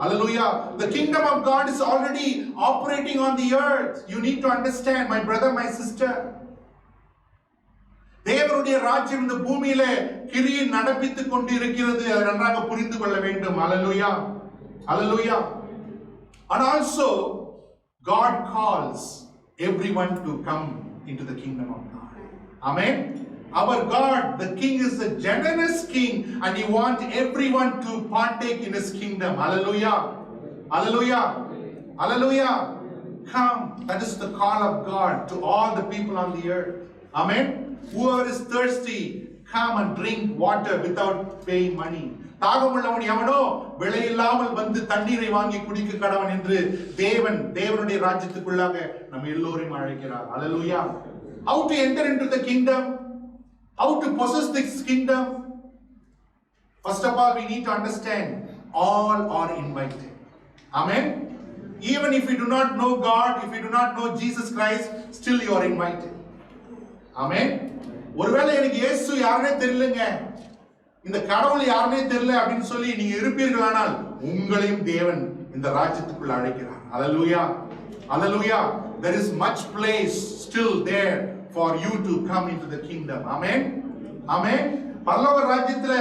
hallelujah. The kingdom of God is already operating on the earth. You need to understand, my brother, my sister. தேவனுடைய ராஜ்யம் இந்த பூமியில கிரியை நடப்பித்துக் கொண்டு இருக்கிறது. அதை நன்றாக புரிந்து கொள்ள வேண்டும். Hallelujah, hallelujah. And also God calls everyone to come into the kingdom of God. Amen. Our God, the King, is a generous King, and He wants everyone to partake in His kingdom. Hallelujah, hallelujah, hallelujah. Come. That is the call of God to all the people on the earth. Amen. Whoever is thirsty, come and drink water without paying money. தாகமுள்ளவன் எவனோ விலையில்லாமல் வந்து தண்ணீரை வாங்கி குடிக்க கடவன் என்று தேவனுடைய ராஜ்யத்துக்குள்ளாக நம்ம எல்லோரையும் அழைக்கிறார். Hallelujah. How to enter into the kingdom? How to possess this kingdom? First of all, we need to understand all are invited. Amen. Even if you do not know God, if you do not know Jesus Christ, still you are invited. Amen. ஒருவேளை எனக்கு இயேசு யாருனே தெரியலங்க, இந்த கடவுள் யாருனே தெரியல அப்படின்னு சொல்லி நீங்க இருப்பீர்களானால் உங்களையும் தேவன் இந்த ராஜ்யத்துக்குள்ள அழைக்கிறார். Hallelujah, hallelujah. There is much place still there for you to come into the kingdom. Amen. Amen. பரலோக ராஜ்யத்துல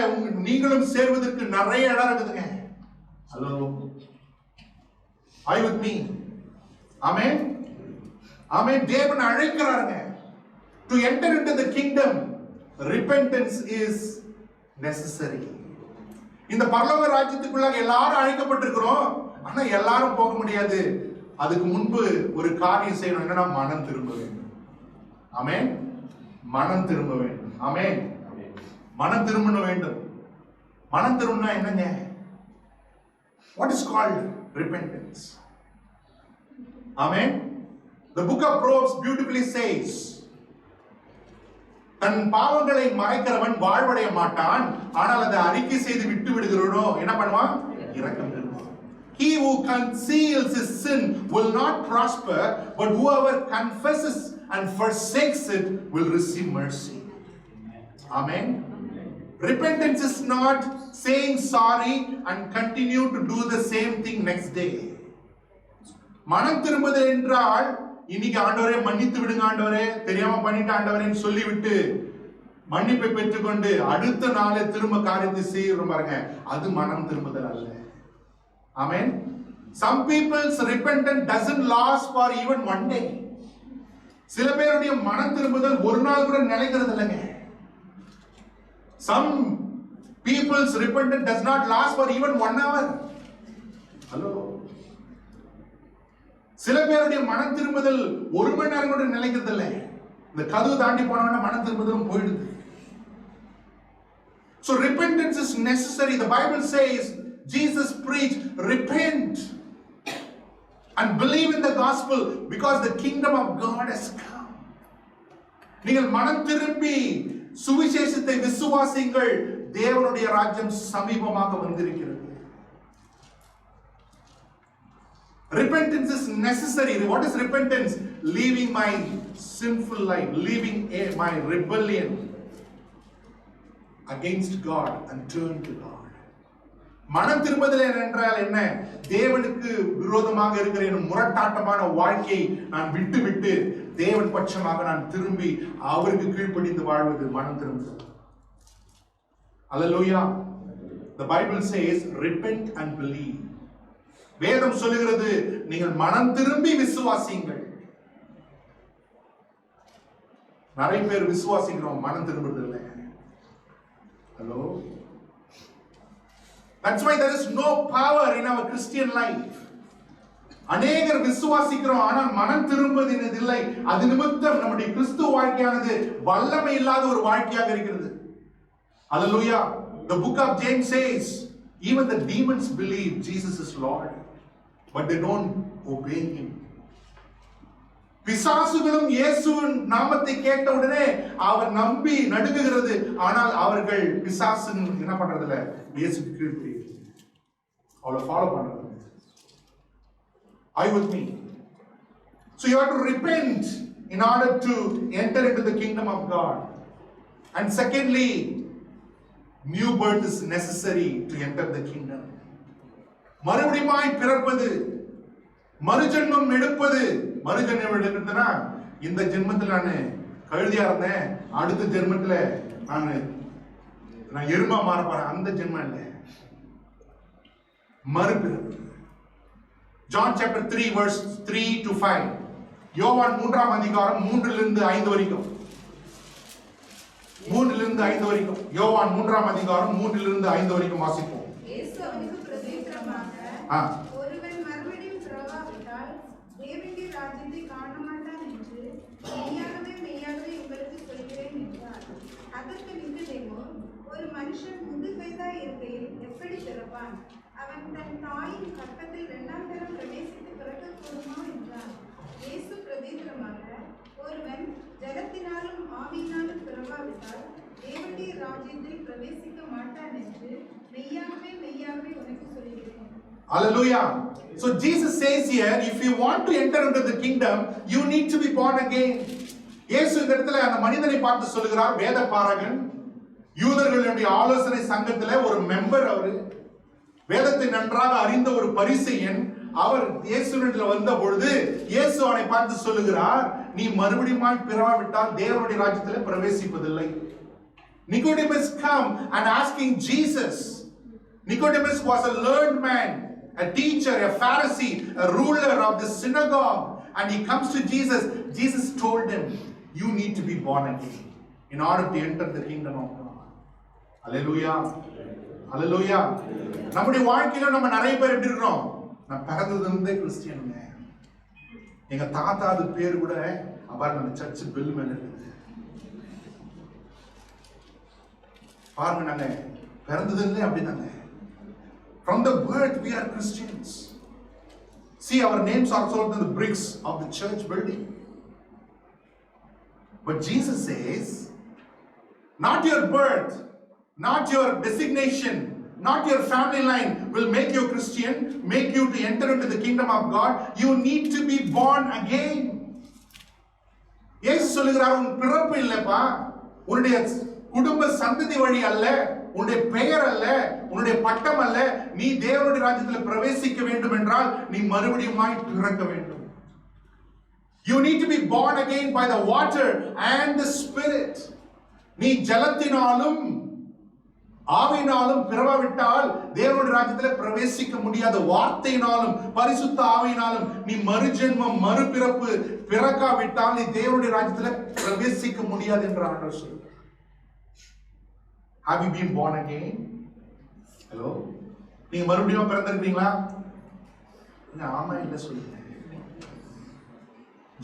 நீங்களும் சேர்வதற்கு நிறைய இடம் இருக்குதுங்க. Hello, are you with me? Amen. Amen. தேவன் அழைக்கிறாருங்க. To enter into the kingdom, repentance is necessary. இந்த பரலோக ராஜ்யத்துக்குள்ளாக எல்லாரும் அழைக்கப்பட்டிருக்கிறோம். ஆனா எல்லாரும் போக முடியாது. அதுக்கு முன்பு ஒரு காரியம் செய்யணும். என்னன்னா மனம் திரும்ப வேண்டும். ஆமென். மனம் திரும்ப வேண்டும். ஆமென். மனம் திரும்ப வேண்டும். மனம் திரும்பினா என்னங்க? What is called repentance? Amen. The book of Proverbs beautifully says, தன் பாவங்களை மறைக்கிறவன் வாழ்வடைய மாட்டான், ஆனால் அதை அறிக்கை செய்து விட்டு விடுகிறவனோ என்ன பண்ணுவான்? இரக்கம் பெறுவான். He who conceals his sin will not prosper, but whoever confesses and forsakes it will receive mercy. Amen. Repentance is not saying sorry and continue to do the same thing next day. மனம் திரும்புதல் என்றால் இன்னைக்கு ஆண்டவரே மன்னித்து விடுங்க ஆண்டவரே, தெரியாம பண்ணிட்ட ஆண்டவரேன்னு சொல்லிவிட்டு மன்னிப்பை பெற்றுக்கொண்டு அடுத்த நாளே திரும்ப காரியத்தை செய்யறோம் பாருங்க, அது மனம் திரும்புதல் அல்ல. Amen. Some people's repentance doesn't last for even one day. சில பேருடைய மனம் திரும்புதல் ஒரு நாள் கூட நிலைக்கிறது இல்லைங்க. Some people's repentance does not last for even 1 hour. Hello. சில பேருடைய மனம் திரும்புதல் ஒரு மணி நேரம் கூட நிலைக்கிறது இல்லை. இந்த கதவு தாண்டி போனவன மனம் திரும்புதலும் போயிடுது. So repentance is necessary. The Bible says, Jesus preached, repent and believe in the gospel because the kingdom of God has come. நீங்கள் மனம் திரும்பி சுவிசேஷத்தை விசுவாசிங்கள், தேவனுடைய ராஜ்யம் சமீபமாக வந்திருக்கிறது. Repentance is necessary. What is repentance? Leaving my sinful life, leaving my rebellion against God and turn to God. மனம் திரும்புதல் என்றால் என்ன? தேவனுக்கு விரோதமாக இருக்கிற என் முரட்டாட்டமான வாழ்க்கையை நான் விட்டு தேவன் பட்சமாக நான் திரும்பி அவருக்கு கீழ்ப்படிந்து வாழ்வது மனம் திரும்புதல். Hallelujah. The Bible says, repent and believe. வேதம் சொல்லுகிறது, நீங்கள் மனம் திரும்பி விசுவாசிங்கள். நிறைய பேர் விசுவாசிக்கிறோம், மனம் திரும்புறது இல்லை. Hello. That's why there is no power in our Christian life. அநேகர் விசுவாசிக்கிறோம், ஆனால் மனம் திரும்புவது இல்லை. அது நிமித்தம் நம்முடைய கிறிஸ்துவ வாழ்க்கையானது வல்லமை இல்லாத ஒரு வாழ்க்கையாக இருக்கிறது. Hallelujah. The book of James says, even the demons believe Jesus is Lord, but they don't obey him. பிசாசுகளும் இயேசுவின் நாமத்தை கேட்ட உடனே அவர் நம்பி நடுங்குகிறது, ஆனால் அவர்கள் பிசாசு என்ன பண்றது இல்ல, இயேசுக்கு கீழ்ப்படிகிறது, அவளை ஃபாலோ பண்றது. Are you with me? So you have to repent in order to enter into the kingdom of God. And secondly, new birth is necessary to enter the kingdom. மறுபடியுமாய் பிறப்பது, மறுஜென்மம் எடுப்பது. மறுஜென்மம் எடுக்கிறதுனா, இந்த ஜென்மத்தில் நான் கழுதியா இருந்தேன், அடுத்த ஜென்மத்தில் நான் எருமா மாற போறேன், அந்த ஜென்மம் இல்லை, மறுபிறப்பு. John chapter 3 verse 3 to 5. யோவான் 3ஆம் அதிகாரம் 3 to 5 வரைக்கும். 3 to 5 வரைக்கும். யோவான் 3ஆம் அதிகாரம் 3 to 5 வரைக்கும் வாசிப்போம். இயேசு அவனுக்கு பிரதியுத்தரமாக, ஒருவன் மறுபடியும் பிறவாவிட்டால் தேவனுடைய ராஜ்யத்தை காண மாட்டான் என்று மெய்யாகவே உங்களுக்கு சொல்கிறேன் என்றார். அதற்கு நிக்கதேமு, ஒரு மனுஷன் முது வயதாய் இருக்கையில் எப்படி பிறப்பான்? அவன் தன் தாயின் கற்பத்தில் 2ஆம் தரம் பிரவேசித்து பிறக்கக்கூடுமா என்றார். இயேசு பிரதியுத்தரமாக, ஒருவன் ஜலத்தினாலும் ஆவியினாலும் பிறவாவிட்டால் தேவனுடைய ராஜ்யத்தில் பிரவேசிக்க மாட்டான் என்று மெய்யாகவே உனக்கு சொல்கிறேன். Hallelujah. So Jesus says here, if you want to enter into the kingdom, you need to be born again. இயேசு இந்த இடத்துல அந்த மனிதனை பார்த்து சொல்லுகிறார், வேத பாரகன், யூதர்களுடைய ஆலோசனை சங்கத்துல ஒரு மெம்பர், அவரு வேதத்தை நன்றாக அறிந்த ஒரு பரிசேயன், அவர் இயேசுவிடத்தில் வந்த பொழுது இயேசு அவனை பார்த்து சொல்லுகிறார், நீ மறுபடியும் பிறவாவிட்டால் தேவனுடைய ராஜ்யத்தில் பிரவேசிப்பதில்லை. Nicodemus come and asking Jesus. Nicodemus was a learned man, a teacher, a Pharisee, a ruler of the synagogue, and he comes to Jesus. Jesus told him, you need to be born again in order to enter the kingdom of God. Hallelujah. Hallelujah. நம்முடைய வாழ்க்கையில நம்ம நிறைய பேர் எப்படி இருக்கோம், நான் பிறந்ததுலேருந்தே கிறிஸ்டியனுங்க, எங்க தாத்தாது பேர் கூட அப்பாரு நம்ம சர்ச் பில் மேல இருக்குது, பாருங்க நாங்க பிறந்ததுலேருந்தே அப்படிதாங்க. From the birth we are Christians. See, our names are also on the bricks of the church building. But Jesus says, not your birth, not your designation, not your family line will make you a Christian, make you to enter into the kingdom of God. You need to be born again. இயேசு சொல்லுகிறார், உன் பிறப்பு இல்லப்பா, உன்னுடைய குடும்ப சந்ததி வழி அல்ல, உன்னுடைய பெயர் அல்ல, உன்னுடைய பட்டம் அல்ல, நீ தேவனுடைய ராஜ்யத்தில் பிரவேசிக்க வேண்டும் என்றால் நீ மறுபடியும் பிறக்க வேண்டும். You need to be born again by the water and the spirit. நீ ஜலத்தினாலும் ஆவியினாலும் பிறவாவிட்டால் தேவனுடைய ராஜ்யத்தில் பிரவேசிக்க முடியாத. வார்த்தையினாலும் பரிசுத்த ஆவியினாலும் நீ மறுஜென்மம் மறுபிறப்பு பிறக்காவிட்டால் நீ தேவனுடைய ராஜ்யத்தில் பிரவேசிக்க முடியாது என்று ஆண்டவர் சொல்றார். Have you been born again? Hello? நீங்க மறுபடியும் பிறந்திருக்கீங்களா? ஆமா இல்ல சொல்லுங்க.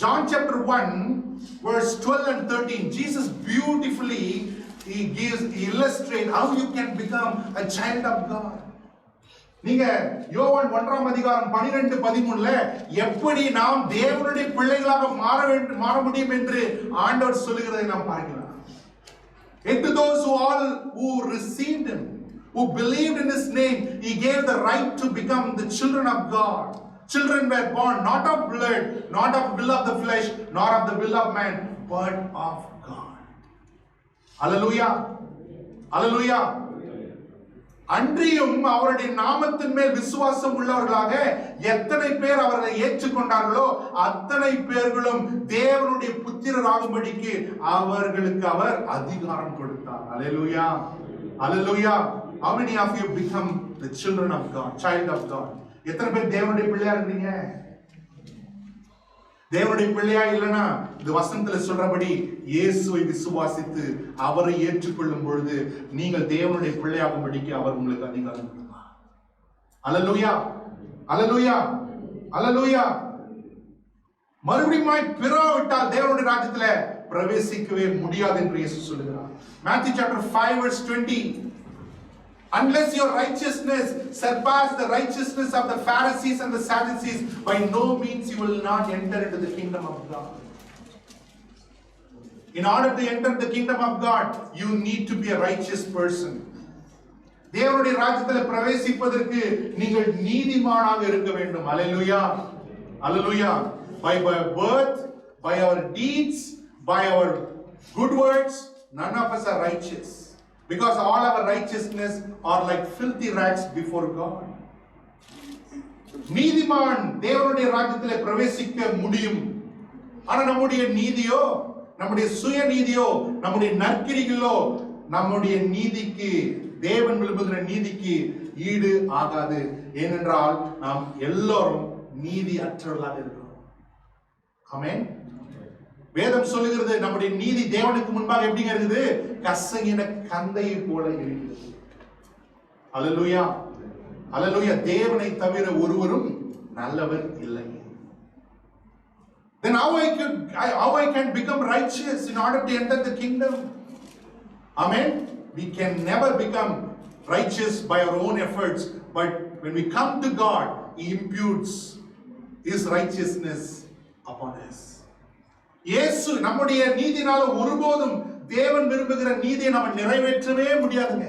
John chapter 1 verse 12 and 13, Jesus beautifully he illustrates how you can become a child of God. நீங்க யோவான் 1ஆம் அதிகாரம் 12-13ல எப்படி நாம் தேவனுடைய பிள்ளைகளாக மாற முடியும் என்று ஆண்டவர் சொல்லுகிறதை நாம் பார்க்கலாம். And to those who received him, who believed in his name, he gave the right to become the children of God. Children were born not of blood, not of will of the flesh, nor of the will of man, but of God. Hallelujah. Hallelujah. அன்றியும் அவருடைய நாமத்தின் மேல் விசுவாசம் உள்ளவர்களாக எத்தனை பேர் அவர்களை ஏற்றுக்கொண்டார்களோ அத்தனை பேர்களும் தேவனுடைய புத்திரராகும்படிக்கு அவர்களுக்கு அவர் அதிகாரம் கொடுத்தார். Hallelujah. Hallelujah. How many of you become the children of God, child of God? எத்தனை பேர் தேவனுடைய பிள்ளையா இருக்கீங்க? தேவனுடைய பிள்ளையா இல்லைன்னா இந்த வசனத்துல சொல்றபடி இயேசுவை விசுவாசித்து அவரை ஏற்றுக்கொள்ளும் பொழுது நீங்கள் தேவனுடைய பிள்ளையாகும்படிக்கு அவர் உங்களுக்கு அதிகாரம் கொடுப்பார். அல்லேலூயா. அல்லேலூயா. அல்லேலூயா. மறுபடியும் பிறவாவிட்டால் தேவனுடைய ராஜ்யத்துல பிரவேசிக்கவே முடியாது என்று இயேசு சொல்லுகிறார். Matthew chapter 5 verse 20, unless your righteousness surpass the righteousness of the Pharisees and the Sadducees, by no means you will not enter into the kingdom of God. In order to enter the kingdom of God, you need to be a righteous person. தேவனுடைய ராஜ்யத்தில் பிரவேசிப்பதற்கு நீங்கள் நீதிமானாக இருக்க வேண்டும். Hallelujah. Hallelujah. By birth, by our deeds, by our good works, none of us are righteous. Because all our righteousness are like filthy rags before God. நீதிமான் தேவனுடைய ராஜ்யத்தில் பிரவேசிக்க முடியும். ஆனா நம்முடைய நீதியோ, நம்முடைய சுய நீதியோ, நம்முடைய நற்கிரிகளோ நம்முடைய நீதிக்கு, தேவன் விரும்புகிற நீதிக்கு ஈடு ஆகாது. ஏனென்றால் நாம் எல்லோரும் நீதி அற்றவர்களாக இருக்கிறோம். ஆமென். வேதம் சொல்லுகிறது நம்முடைய நீதி தேவனுக்கு முன்பாக எப்படிங்க இருக்குது? கசங்கின கந்தையை போல இருக்கிறது. அல்லேலூயா. அல்லேலூயா. தேவனை தவிர ஒருவரும் நல்லவர் இல்லை. Then how I can become righteous in order to enter the kingdom? Amen. We can never become righteous by our own efforts, but when we come to God, He imputes His righteousness upon us. இயேசு நம்முடைய நீதினால ஒருபோதும் தேவன் விரும்புகிற நீதியை நம்ம நிறைவேற்றவே முடியாதுங்க.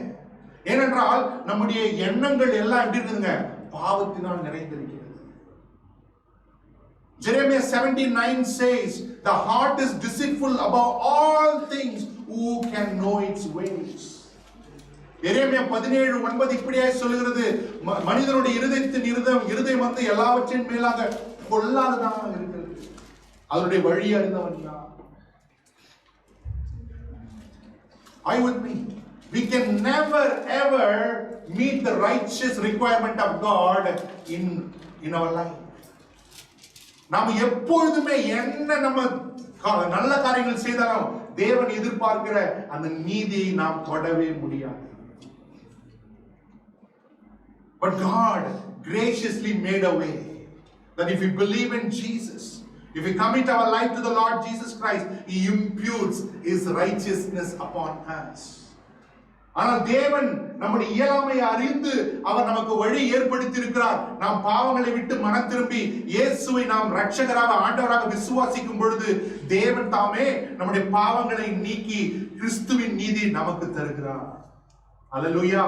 ஏனென்றால் நம்முடைய எண்ணங்கள் எல்லாம் எப்படி இருக்குதுங்க? பாவத்தினால் நிறைந்திருக்கிறது. Jeremiah 17:9 says, the heart is deceitful above all things, who can know its ways? எரேமியா 17:9 இப்படியாய் சொல்லுகிறது, மனிதனுடைய இருதயம் வந்து எல்லாவற்றின் மேலாக பொல்லாததாக இருக்கிறது, அதனுடைய வழி அறிந்தவன் யார்? Are you with me? We can never ever meet the righteous requirement of God in our life. நாம் எப்பொழுதுமே என்ன நம்ம நல்ல காரியங்கள் செய்தாலும் தேவன் எதிர்பார்க்கிற அந்த நீதியை நாம் தொடவே முடியாது. But God graciously made a way that if we believe in Jesus, if we commit our life to the Lord Jesus Christ, He imputes His righteousness upon us. ஆனால் தேவன் நம்முடைய இயலாமையை அறிந்து அவர் நமக்கு வழி ஏற்படுத்தி இருக்கிறார். நாம் பாவங்களை விட்டு மனம் திரும்பி இயேசுவை நாம் இரட்சகராக ஆண்டவராக விசுவாசிக்கும் பொழுது தேவன் தாமே நம்முடைய பாவங்களை நீக்கி கிறிஸ்துவின் நீதி நமக்கு தருகிறார். அல்லேலூயா.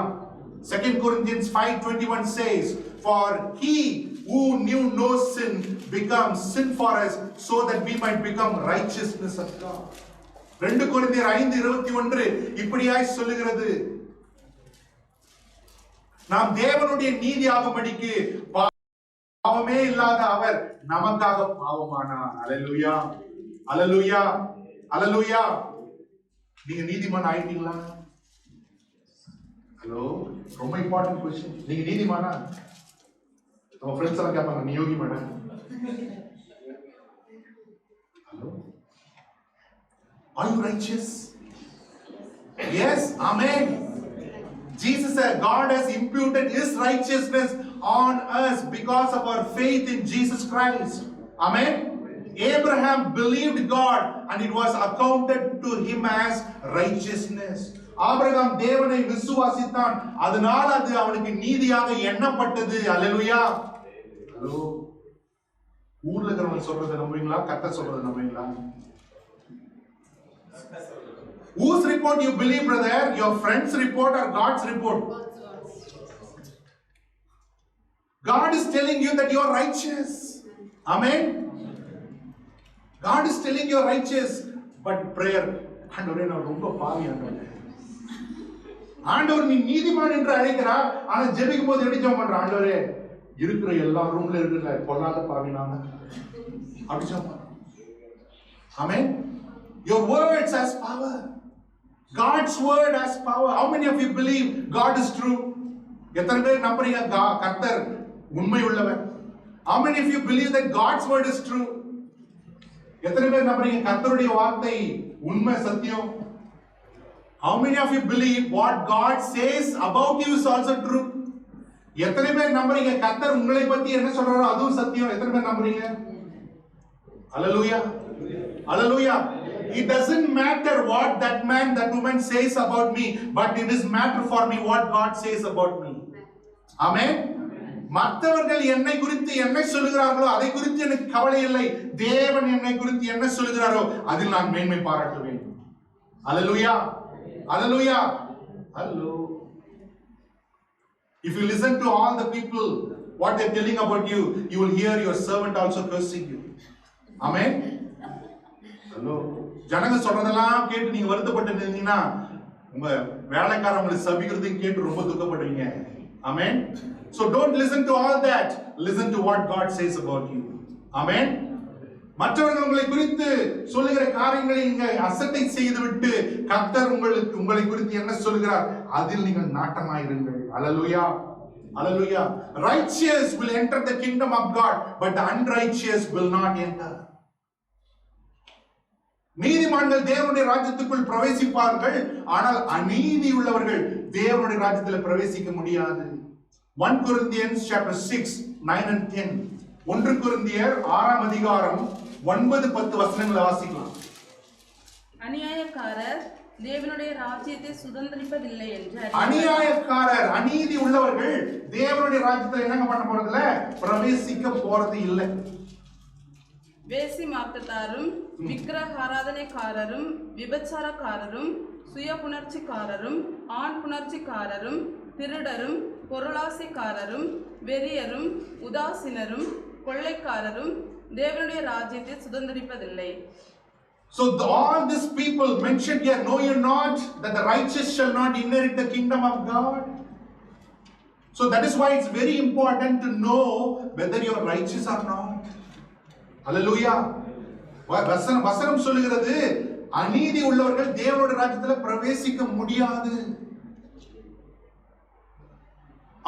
2 Corinthians 5:21 says, "For he who knew no sin becomes sin for us, so that we might become righteousness of God." 2 கொரிந்தியர் 5:21 இப்படியாய் சொல்லுகிறது, நாம் தேவனுடைய நீதி ஆகும்படிக்கு பாவமே இல்லாத அவர் நமக்காக பாவமானார். அல்லேலூயா, அல்லேலூயா, அல்லேலூயா. நீங்க நீதிமான் ஆயிட்டீங்களா? ஹலோ, ரொம்ப இம்பார்ட்டன்ட் क्वेश्चन. நீங்க நீதிமானா? நம்ம ஃப்ரெண்ட்ஸ் எல்லாம் கேட்பாங்க, நீ Yogi madam? Hello, are you righteous? Yes, amen. Jesus said God has imputed His righteousness on us because of our faith in Jesus Christ. Amen. Abraham believed God and it was accounted to him as righteousness. Abraham தேவனை விசுவாசித்தான், அதனால் அது அவனுக்கு நீதியாக எண்ணப்பட்டது. அல்லேலூயா. ஹலோ, ஊர்ல இருக்கிறவங்க சொல்றதை நம்புவீங்களா? கர்த்தர் சொல்றதை நம்புவீங்களா? Whose report you believe, brother? Your friend's report or God's report? God is telling you that you are righteous. Amen. God is telling you are righteous. But prayer, ஆண்டவரே நான் ரொம்ப பாவி ஆண்டவரே. ஆண்டவர் நீ நீதிமான் என்று அழைக்கிறார், ஆனா ஜெபிக்கும் போது எப்படி ஜெபம் பண்ற? ஆண்டவரே இருக்கிற எல்லா ரூம்ல இருக்கிற பொல்லாத பாவி நான் அப்படி ஜெபம். Amen. Your words has power. God's word has power. How many of you believe God is true? எத்தனை பேர் நம்புறீங்க கர்த்தர் உண்மை உள்ளவர்? How many of you believe that God's word is true? எத்தனை பேர் நம்புறீங்க கர்த்தருடைய வார்த்தை உண்மை சத்தியம்? How many of you believe what God says about you is also true? எத்தனை பேர் நம்புறீங்க கர்த்தர் உங்களை பத்தி என்ன சொல்றாரோ அதுவும் சத்தியம்? எத்தனை பேர் நம்புறீங்க? Hallelujah. Hallelujah. It doesn't matter what that man, that woman says about me, but it is matter for me what God says about me. Amen. மற்றவர்கள் என்னை குறித்து என்ன சொல்லுகிறார்களோ அதை குறித்து எனக்கு கவலை இல்லை. தேவன் என்னை குறித்து என்ன சொல்லுகிறாரோ அதில் நான் மேன்மை பாராட்டுவேன். Hallelujah. Hallelujah. Hello. If you listen to all the people what they are telling about you, you will hear your servant also cursing you. Amen. Hello. ஜனங்க சொல்றதெல்லாம் கேட்டு நீங்க வருத்தப்பட்டு இருந்தீங்கன்னா உங்க வேலைக்காரங்களை சபிக்கிறதையும் கேட்டு ரொம்ப துக்கப்படுவீங்க. Amen. So don't listen to all that. Listen to what God says about you. Amen. மற்றவர்கள் உங்களை குறித்து சொல்லுகிற காரியங்களை நீங்க அசட்டை செய்துவிட்டு கர்த்தர் உங்களை குறித்து என்ன சொல்கிறார் அதில் நீங்கள் நாட்டமாயிருங்கள். Hallelujah. Hallelujah. Righteous will enter the kingdom of God, but the unrighteous will not enter. நீதிமான்கள் தேவனுடைய ராஜ்யத்துக்குள் பிரவேசிப்பார்கள், ஆனால் அநீதி உள்ளவர்கள் தேவனுடைய ராஜ்யத்தில் பிரவேசிக்க முடியாது. 1 Corinthians chapter 6, 9 and 10. 1 கொரிந்தியர் 6ஆம் அதிகாரம் 9-10 வசனங்களை வாசிக்கலாம். அநியாயக்காரர் தேவனுடைய ராஜ்யத்தை சுதந்திரிப்பதில்லை என்று அநியாயக்காரர் அநீதி உள்ளவர்கள் தேவனுடைய ராஜ்யத்தில் என்னங்க பண்ண போறதில்ல? பிரவேசிக்க போறது இல்லை. வேசி மார்க்கத்தாரும் விக்கிரக ஆராதனைக்காரரும் விபச்சாரக்காரரும் சுய புணர்ச்சிக்காரரும் ஆண் புணர்ச்சிக்காரரும் திருடரும் பொருளாசைக்காரரும் வெறியரும் உதாசீனரும் கொள்ளைக்காரரும் தேவனுடைய ராஜ்யத்தை சுதந்திரிப்பதில்லை. So all these people mentioned here, know you not that the righteous shall not inherit the kingdom of God? So that is why it's very important to know whether you are righteous or not. Hallelujah. வசனம் சொல்லுகிறது, அநீதி உள்ளவர்கள் தேவனுடைய ராஜ்யத்துல பிரவேசிக்க முடியாது.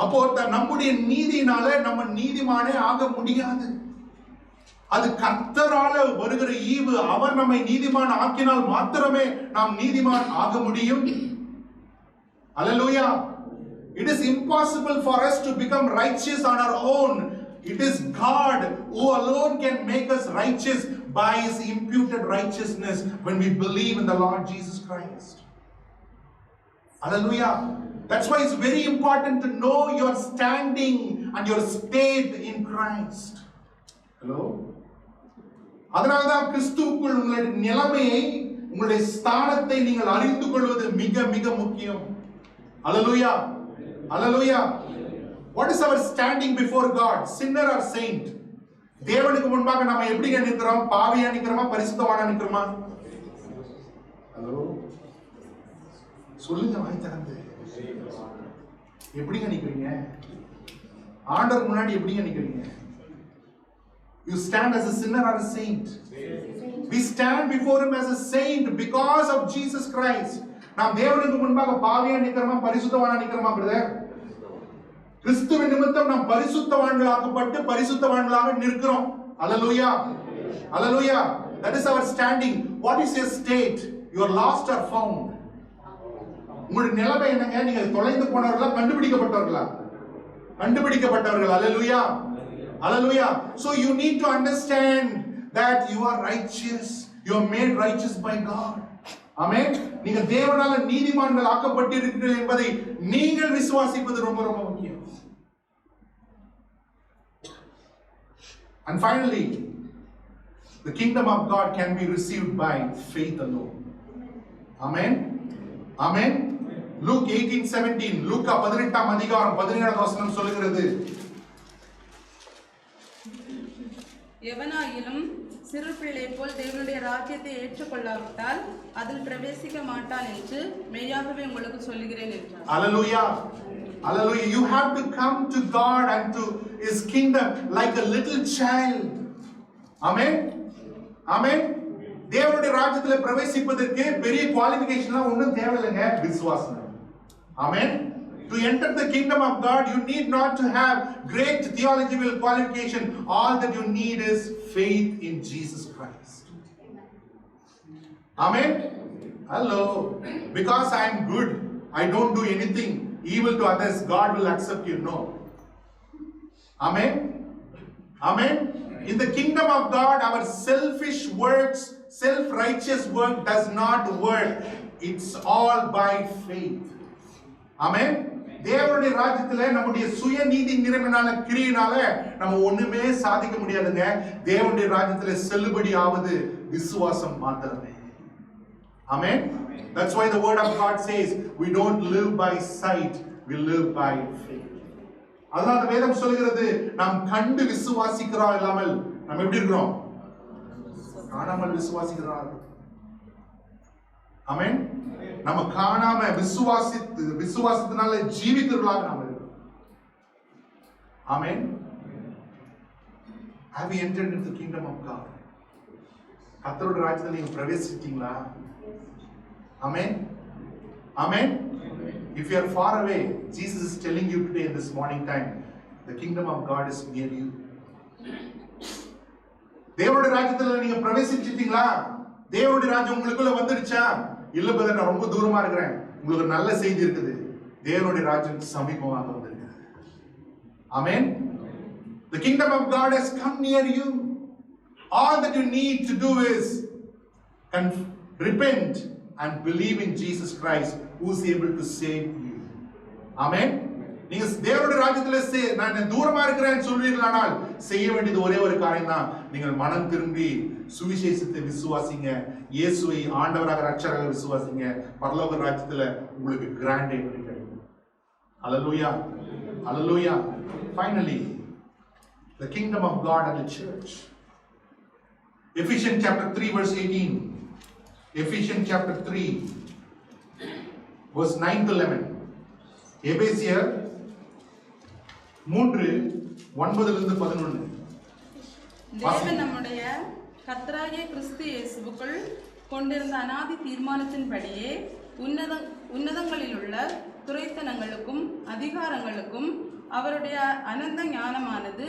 அப்போ நம்முடைய நீதியினால நம்ம நீதிமானே ஆக முடியாது. அது கர்த்தரால வருகிற ஈவு. அவர் நம்மை நீதிமான் ஆக்கினால் மாத்திரமே நாம் நீதிமான் ஆக முடியும். Hallelujah. It is impossible for us to become righteous on our own. It is God who alone can make us righteous by His imputed righteousness when we believe in the Lord Jesus Christ. Hallelujah. That's why it's very important to know your standing and your state in Christ. Hello? அதனால்தான் கிறிஸ்துவுக்குள் உங்களுடைய நிலைமையை, உங்களுடைய ஸ்தானத்தை நீங்கள் அறிந்து கொள்வது மிக மிக முக்கியம். Hallelujah. Hallelujah. What is our standing before God? Sinner or saint? தேவனுக்கு முன்பாக நாம எப்படி நிற்கிறோம்? பாவியா நிற்கிறோமா, பரிசுத்தவானா நிற்கிறோமா? ஹலோ, சொல்லுங்க வாய் திறந்து. எப்படிங்க நிக்கிறீங்க? ஆண்டவர் முன்னாடி எப்படிங்க நிக்கிறீங்க? You stand as a sinner or a saint? We stand before Him as a saint because of Jesus Christ. நாம் தேவனுக்கு முன்பாக பாவியா நிக்கிறோமா, பரிசுத்தவானா நிக்கிறோமா பிரதர்? கிறிஸ்துவின் நிமித்தம் நாம் பரிசுத்தவான்களாக்கப்பட்டு பரிசுத்தவான்களாக நிற்கிறோம். Hallelujah. Hallelujah. That is our standing. What is your state? You are lost or found? உங்களுடைய நிலைமை என்னங்க? நீங்க தொலைந்து போனவர்களா, கண்டுபிடிக்கப்பட்டவர்களா? கண்டுபிடிக்கப்பட்டவர்கள். Hallelujah. Hallelujah. So you need to understand that you are righteous. You are made righteous by God. Amen. நீங்க தேவனால நீதிமான்கள் ஆக்கப்பட்டிருக்கிறீர்கள் என்பதை நீங்கள் விசுவாசிப்பது ரொம்ப ரொம்ப முக்கியம். And finally, the kingdom of God can be received by faith alone. Amen. Amen. Luke 18:17. லூக்கா 18ஆம் அதிகாரம் 17ஆம் வசனம் சொல்லுகிறது, எவனாயிலும் சிறு பிள்ளை போல் தேவனுடைய ராஜ்யத்தை ஏற்றுக்கொள்ளாவிட்டால் அதில் பிரவேசிக்க மாட்டான் என்று மெய்யாகவே உங்களுக்கு சொல்லுகிறேன் என்றார். Hallelujah. Hallelujah. You have to come to God and to His kingdom like a little child. Amen. Amen. தேவனுடைய ராஜ்யத்துல பிரவேசிப்பதற்கு பெரிய குவாலிஃபிகேஷன்லாம் ஒண்ணும் தேவையில்லைங்க, விசுவாசம். Amen. To enter the kingdom of God, you need not to have great theological qualification. All that you need is faith in Jesus Christ. Amen. Hello. Because I am good, I don't do anything evil to others, God will accept you. No. Amen. Amen. In the kingdom of God, our selfish works, self-righteous work does not work. It's all by faith. Amen. தேவனுடைய ராஜ்யத்துல நம்முடைய சுய நீதி நிறைவினால கிரியையினால நம்ம ஒண்ணுமே சாதிக்க முடியாதுங்க. தேவனுடைய ராஜ்யத்துல செல்லுபடி ஆவது விசுவாசம் மாத்திரமே. Amen. That's why the word of God says we don't live by sight, we live by faith. அதனால வேதம் சொல்கிறது, நாம் கண்டு விசுவாசிக்கிறோம் இல்லாமல் நம்ம எப்படி இருக்கிறோம்? காணாமல் விசுவாசிக்கிறோம். ஆமென். நம்ம காணாம விசுவாசத்தினால ஜீவிக்கிறவர்களாக நாம் இருக்கிறோம். ஆமென். Have you entered into the kingdom of God? கர்த்தருடைய ராஜ்யத்தில் நீங்க பிரவேசிச்சிட்டீங்களா? ஆமென். ஆமென். If you are far away, Jesus is telling you today in this morning time, the kingdom of God is near you. தேவனுடைய ராஜ்யத்தில் நீங்க பிரவேசிச்சிட்டீங்களா? தேவனுடைய ராஜ்யம் உங்களுக்குள்ள வந்துடுச்சா? இல்ல பிரதர், நான் ரொம்ப தூரமா இருக்கிறேன். உங்களுக்கு நல்ல செய்தி இருக்குது, தேவனுடைய ராஜ்யம் சமீபமாக வந்திருக்கிறது. ஆமென். The kingdom of God has come near you. All that you need to do is repent and believe in Jesus Christ, who is able to save you. Amen. நீங்க தேவனுடைய ராஜ்யத்துல நான் தூரமா இருக்கிறேன்னு சொல்றீங்களானால் செய்ய வேண்டியது ஒரே ஒரு காரியம் தான். நீங்கள் மனம் திரும்பி சுவிசேஷத்தை விசுவாசிங்க, இயேசுவை ஆண்டவராக ரட்சகராக விசுவாசிங்க. பரலோக ராஜ்யத்துல உங்களுக்கு கிராண்ட் என்ட்ரி கிடைக்கும். Hallelujah. Hallelujah. Finally, the kingdom of God and the church. Ephesians chapter 3 verse 18. Ephesians chapter 3 verse 9 to 11. எபேசியர் 3:9-11. தேவன் நம்முடைய கர்த்தராகிய கிறிஸ்து இயேசுவுக்குள் கொண்டிருந்த அநாதி தீர்மானத்தின்படியே உன்னதங்களில் உள்ள துரைத்தனங்களுக்கும் அதிகாரங்களுக்கும் அவருடைய அனந்த ஞானமானது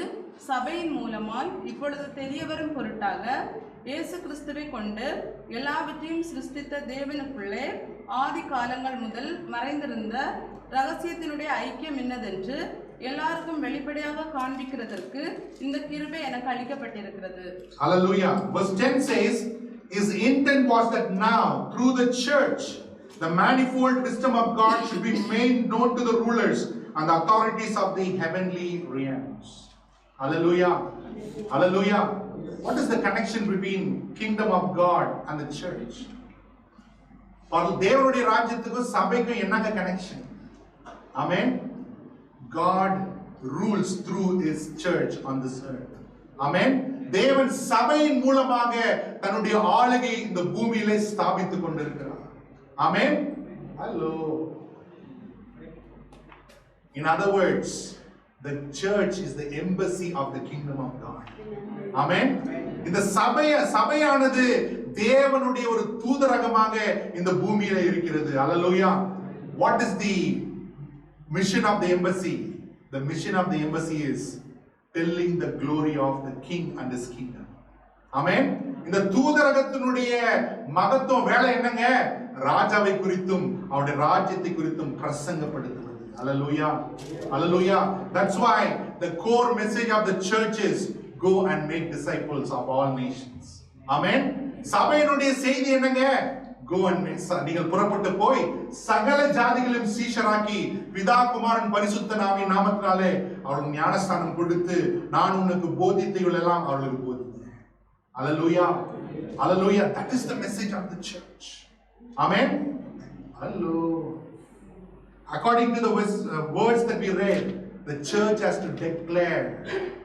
சபையின் மூலமாய் இப்பொழுது தெரியவரும் பொருட்டாக இயேசு கிறிஸ்துவை கொண்டு எல்லாவற்றையும் சிருஷ்டித்த தேவனுக்குள்ளே ஆதி காலங்கள் முதல் மறைந்திருந்த ரகசியத்தினுடைய ஐக்கியம் என்னதென்று எல்லாருக்கும் வெளிப்படையாக காண்பிக்கிறதற்கு இந்த கிருபை எனக்கு அளிக்கப்பட்டிருக்கிறது. Hallelujah. Verse 10 says, his intent was that now through the church the manifold wisdom of God should be made known to the rulers and the authorities of the heavenly realms. Hallelujah. Hallelujah. What is the connection between kingdom of God and the church? தேவனுடைய ராஜ்யத்துக்கும் சபைக்கும் என்னங்க connection? Amen. God rules through his church on this earth. Amen. தேவன் சபையின் மூலமாக தன்னுடைய ஆளுகை இந்த பூமியிலே ஸ்தாபித்துக் கொண்டிருக்கிறார். Amen. Hello. In other words, the church is the embassy of the kingdom of God. Amen. இந்த சபையானது தேவனுடைய ஒரு தூதரகமாக இந்த பூமியில இருக்கிறது. Hallelujah. What is the mission of the embassy? The mission of the embassy is telling the glory of the king and his kingdom. Amen. இந்த தூதரகத்தினுடைய மகத்துவம் வேலை என்னங்க? ராஜாவை குறித்தும் அவருடைய ராஜ்யத்தை குறித்தும் பிரசங்கப்படுத்துவது. Hallelujah. Hallelujah. That's why the core message of the church is go and make disciples of all nations. Amen. சபையினுடைய செய்தி என்னங்க? Go and make, நீங்கள் புறப்பட்டு போய் சகல ஜாதிகளையும் சீஷராக்கி பிதா குமாரன் பரிசுத்த ஆவியின் நாமத்தினாலே அவர்களுக்கு ஞானஸ்தானம் கொடுத்து நான் உனக்கு போதித்தவைகள் எல்லாம் அவர்களுக்கு போதித்தேன். Hallelujah. Hallelujah. That is the message of the church. Amen. Hello. According to the words that we read, the church has to declare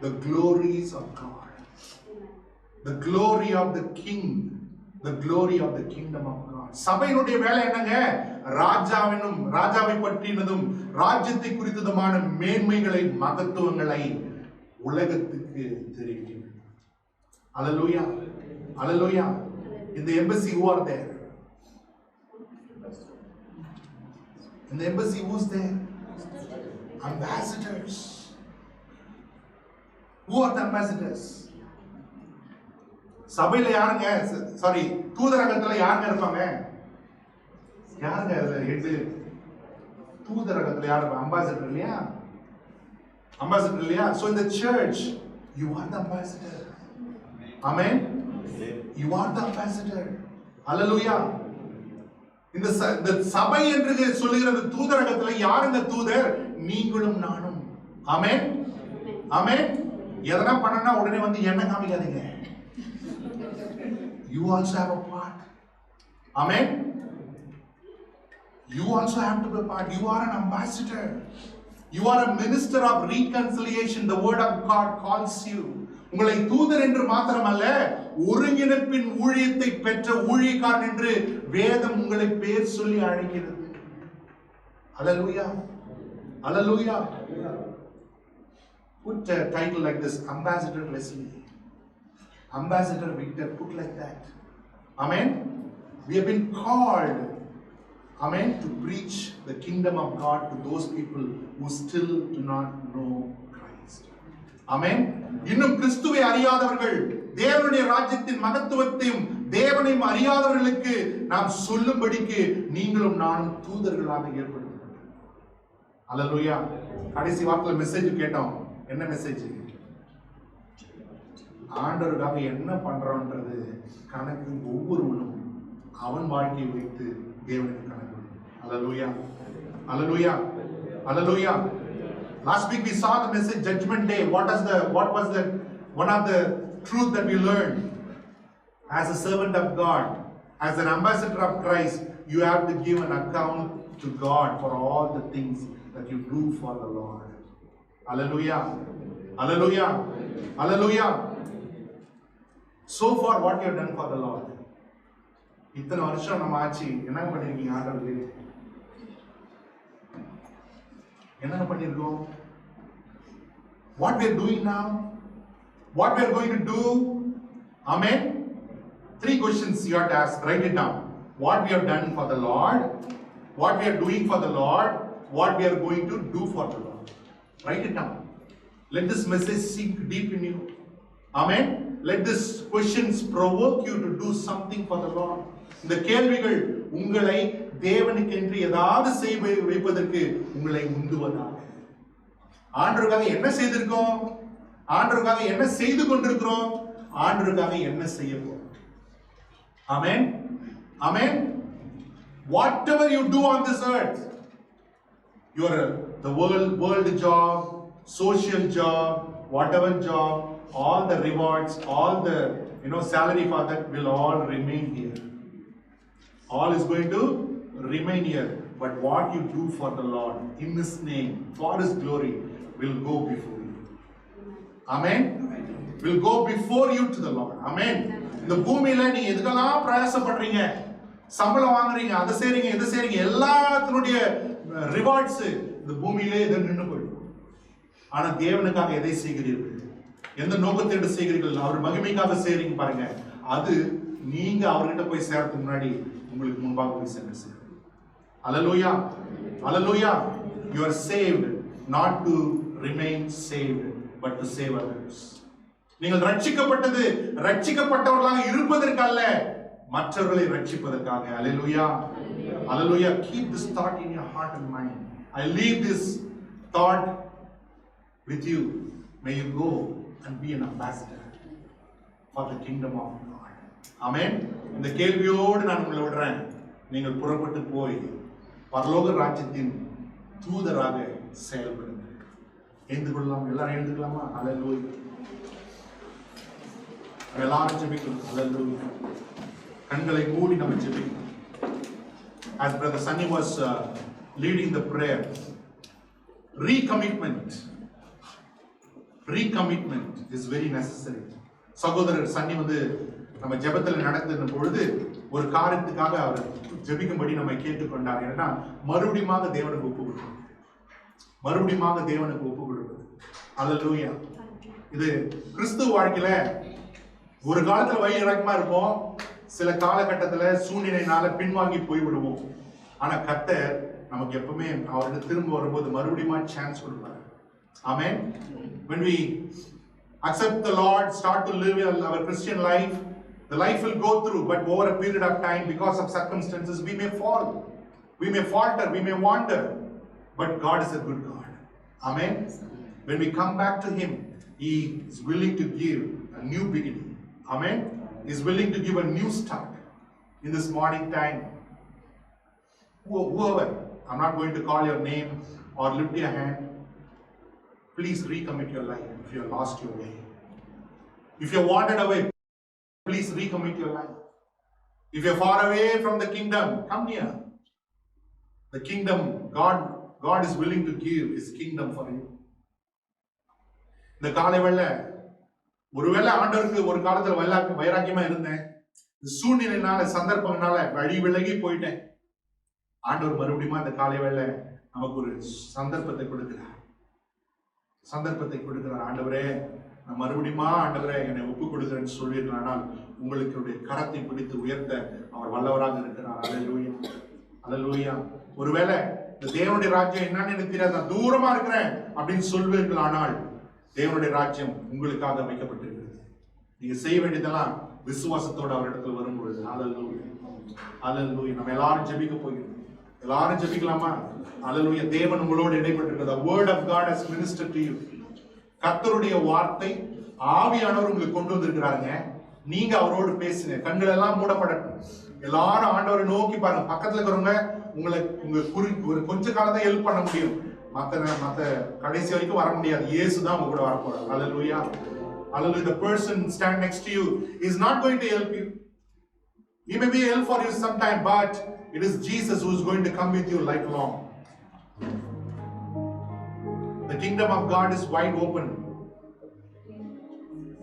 the glories of God, the glory of the king, the glory of the kingdom of God. சபையினுடைய வேலை என்னங்க? ராஜாவை பற்றினதும் ராஜ்யத்தை குறித்ததுமான மேன்மைகளை மகத்துவங்களை உலகத்துக்கு தெரிவிக்கிறது. Hallelujah. Hallelujah. In the embassy, who are there? In the embassy, who's there? Ambassadors. Who are the ambassadors? சபையில யாருங்க? சாரி, தூதரகத்துல யாருங்க இருப்பாங்க? யாருங்க ஹெட்? தூதரகத்துல யாரு? அம்பாசிடர் இல்லையா? அம்பாசிடர் இல்லையா? So in the church, you are the ambassador. Amen. You are the ambassador. Hallelujah. இந்த சபை என்று சொல்லுகிற தூதரகத்துல யாருங்க தூதர்? நீங்களும் நானும். ஆமென். ஆமென். எதனா பண்ணனா உடனே வந்து என்ன காமிக்காதீங்க. You also have a part. Amen. You also have to be a part. You are an ambassador. You are a minister of reconciliation. The word of God calls you. உங்களை தூதர் என்று மாத்திரமல்ல, ஒருங்கிணைப்பின் ஊழியத்தை பெற்ற ஊழியக்காரன் என்று வேதம் உங்களை பேர் சொல்லி அழைக்கிறது. Hallelujah. Hallelujah. Put a title like this, Ambassador Leslie, Ambassador Victor, put like that. Amen. We have been called, amen, to preach the kingdom of God to those people who still do not know Christ. Amen. இன்னும் கிறிஸ்துவை அறியாதவர்கள், தேவனுடைய ராஜ்யத்தின் மகத்துவத்தையும் தேவனையும் அறியாதவர்களுக்கு நாம் சொல்லும்படிக்கு நீங்களும் நானும் தூதர்களாக ஏற்படுத்தப்பட்டோம். அல்லேலூயா. கடைசி வாரத்துல மெசேஜ் கேட்டோம். என்ன மெசேஜ்? ஆண்டவருக்காக என்ன பண்றோன்றது கணக்கு ஒவ்வொருவனும் அவன் வாழ்க்கையை வைத்து தேவனுக்கு கணக்கு. அல்லேலூயா. அல்லேலூயா. அல்லேலூயா. Last week we saw the message Judgment Day. What was the one of the truth that we learned? As a servant of God, as an ambassador of Christ, you have to give an account to God for all the things that you do for the Lord. Hallelujah. Hallelujah. Hallelujah. So far what you have done for the Lord? இத்தனை வருஷம் நம்ம ஆச்சு, என்ன பண்ணிருக்கீங்க ஆண்டவர்களே? என்ன பண்ணிருக்கோம்? What we are doing now? What we are going to do? Amen. 3 questions you have to ask. Write it down. What we have done for the Lord, what we are doing for the Lord, what we are going to do for the Lord. Write it down. Let this message sink deep in you. Amen. Let these questions provoke you to do something for the Lord. இந்த கேள்விகள் உங்களை தேவனுக்கென்று ஏதாவது செய்ய வைப்பதற்கு உங்களை உந்துவதாக. ஆண்டவருக்காக என்ன செய்திருக்கோம்? ஆண்டவருக்காக என்ன செய்து கொண்டிருக்கிறோம்? ஆண்டவருக்காக என்ன செய்ய போறோம்? Amen. Amen. Whatever you do on this earth, the world job, social job, whatever job, all the rewards, all the salary for that will all remain here. All is going to remain here. But what you do for the Lord in His name, for His glory, will go before you. Amen. Will go before you to the Lord. Amen. இந்த பூமியில நீ எதுக்கெல்லாம் பிரயாசப்படுறீங்க, சம்பளம் வாங்குறீங்க, அதை செய்றீங்க, இதை செய்றீங்க, எல்லாத்தினுடைய ரிவார்ட்ஸ் இந்த பூமியிலே இதை நின்று போயிடும். ஆனா தேவனுக்காக எதை செய்கிறீர்கள், எந்த நோக்கத்தோடு செய்கிறீர்கள், அவர் மகிமைக்காக செய்றீங்க பாருங்க, அது நீங்க அவர்கிட்ட போய் சேர்றதுக்கு முன்னாடி உங்களுக்கு முன்பாக போய் சேருங்க. Hallelujah. Hallelujah. You are saved not to remain saved but to save others. நீங்கள் ரட்சிக்கப்பட்டது ரட்சிக்கப்பட்டவர்களாக இருப்பதற்கல்ல, மற்றவர்களை ரட்சிப்பதற்காக. Hallelujah. Hallelujah. Keep this thought in your heart and mind. I leave this thought with you. May you go and be an ambassador for the kingdom of God. Amen. இந்த கேள்வியோடு நான் உங்களை விடுறேன். நீங்கள் புறப்பட்டு போய் பரலோக ராஜ்யத்தின் தூதராக செயல்படுங்கள். எழுந்து கொள்ளலாம். எல்லாரும் எழுந்துக்கலாமா? Hallelujah. எல்லாரும் ஜெபிக்கணும். Hallelujah. கண்களை மூடி நம்ம ஜெபிக்கணும். As Brother Sunny was leading the prayer, recommitment is very necessary. சகோதரர் சன்னி நம்ம ஜெபத்தில் நடத்தின பொழுது ஒரு காரியத்துக்காக அவர் ஜெபிக்கும்படி நம்ம கேட்டுக்கொண்டார். ஏன்னா மறுபடியும் தேவனுக்கு ஒப்பு கொடுப்பது, மறுபடியும் தேவனுக்கு ஒப்பு கொடுப்பது. அல்லேலூயா. இது கிறிஸ்துவ வாழ்க்கையில ஒரு காலத்துல வழி இறக்கமா இருப்போம், சில காலகட்டத்துல சூழ்நிலையினால பின்வாங்கி போய்விடுவோம். ஆனா கர்த்தர் நமக்கு எப்பவுமே அவர்கிட்ட திரும்ப வரும்போது மறுபடியும் சான்ஸ் கொடுப்பாரு. ஆமென். When we accept the Lord, start to live our Christian life, the life will go through, but over a period of time, because of circumstances, we may fall, we may falter, we may wander, but God is a good God. Amen. When we come back to Him, He is willing to give a new beginning. Amen. He is willing to give a new start in this morning time. Whoever, I'm not going to call your name or lift your hand. Please recommit your life if you have lost your way. If you have wandered away, please recommit your life. If you are far away from the kingdom, come near. The kingdom, God is willing to give His kingdom for you. இந்த காலை வேளை ஒருவேளை ஆண்டவருக்கு ஒரு காலத்துல வைராக்கியமா இருந்தேன், சூழ்நிலைனால சந்தர்ப்பங்களால வழி விலகி போயிட்டேன். ஆண்டவர் மறுபடியும் இந்த காலை வேளை நமக்கு ஒரு சந்தர்ப்பத்தை கொடுக்கிறார். ஆண்டவரே நான் மறுபடியும் ஆண்டவரே என்னை ஒப்பு கொடுக்கிறேன்னு சொல்லியிருந்தால் உங்களுக்கு கரத்தை பிடித்து உயர்த்த அவர் வல்லவராக இருக்கிறார். அல்லேலூயா. அல்லேலூயா. ஒருவேளை இந்த தேவனுடைய ராஜ்யம் என்னன்னு எனக்கு தெரியாது, நான் தூரமா இருக்கிறேன் அப்படின்னு சொல்வீர்கள், ஆனால் தேவனுடைய ராஜ்யம் உங்களுக்காக வைக்கப்பட்டிருக்கிறது. நீங்க செய்ய வேண்டியதெல்லாம் விசுவாசத்தோடு அவரிடத்தில் வரும்பொழுது. அல்லேலூயா. அல்லேலூயா. நம்ம எல்லாரும் ஜெபிக்க போகிறோம். எல்லாரும் ஜெபிக்கலாமா? அல்லேலூயா. தேவன் உங்களோடு இடைப்பட்டிருக்கிறது. The word of God has ministered to you. கர்த்தருடைய வார்த்தை ஆவியானவர் உங்களுக்கு கொண்டு வந்திருக்கிறாருங்க. நீங்க அவரோடு பேசுங்க. கண்கள் எல்லாம் மூடப்படட்டும். எல்லாரும் ஆண்டவரை நோக்கி பாருங்க. பக்கத்துல இருக்கிறவங்க உங்க கொஞ்ச காலம் தான் ஹெல்ப் பண்ண முடியும், மத்த கடைசி வரைக்கும் வர முடியாது. இயேசு தான் உங்க கூட வரப்போறார். அல்லேலூயா. Hallelujah. The person stand next to you is not going to help you. He may be a help for you sometime, but it is Jesus who is going to come with you lifelong. The kingdom of God is wide open.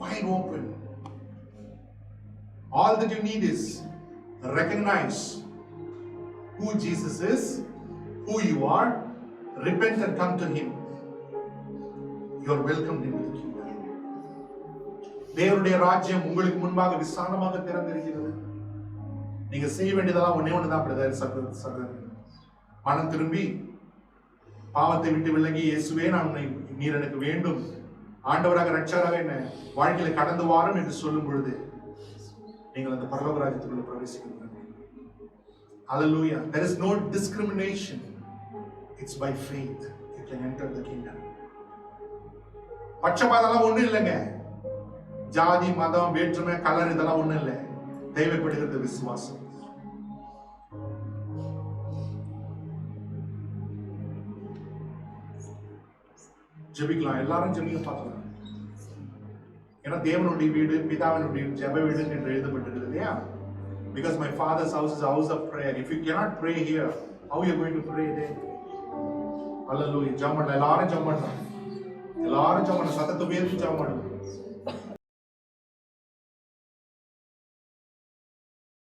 Wide open. All that you need is recognize who Jesus is, who you are, repent and come to him. You are welcomed into the kingdom. தேவனுடைய ராஜ்யம் உங்களுக்கு முன்பாக விசாலமாக திறந்திருக்கிறது. நீங்க செய்ய வேண்டியதெல்லாம் ஒண்ணே ஒண்ணுதான் பிரதர் சகோதரர். மனம் திரும்பி பாவத்தை விட்டு விலகி, இயேசுவே நீர் எனக்கு வேண்டும், ஆண்டவராக ரட்சகராக என்ன வாழ்க்கையில கடந்து வாரும் என்று சொல்லும் பொழுது நீங்கள் அந்த பரலோக ராஜ்யத்துக்குள்ள பிரவேசிக்கிறீர்கள். Hallelujah. There is no discrimination. It's by faith you can enter the kingdom. பட்சபாதம் ஒண்ணு இல்லைங்க. ஜாதி, மதம், வேற்றுமை, கலர் இதெல்லாம் ஒண்ணு இல்லை. தேவைப்படுகிறது விசுவாசம். ஜெபிக்கலாம். எல்லாரும் ஜெபிக்க பார்க்கலாம். ஏன்னா தேவனுடைய வீடு பிதாவினுடைய ஜெப வீடு என்று எழுதப்பட்டிருக்கிறது இல்லையா? Because my father's house is a house of prayer. If you cannot pray here, how are you going to pray there? Hallelujah. ஜெபம் பண்ணலாம். எல்லாரும் ஜெபம் பண்ணலாம். எல்லாரும் ஜெபம் பண்ணலாம். சத்தத்தை உயர்த்தி ஜெபம் பண்ணலாம்.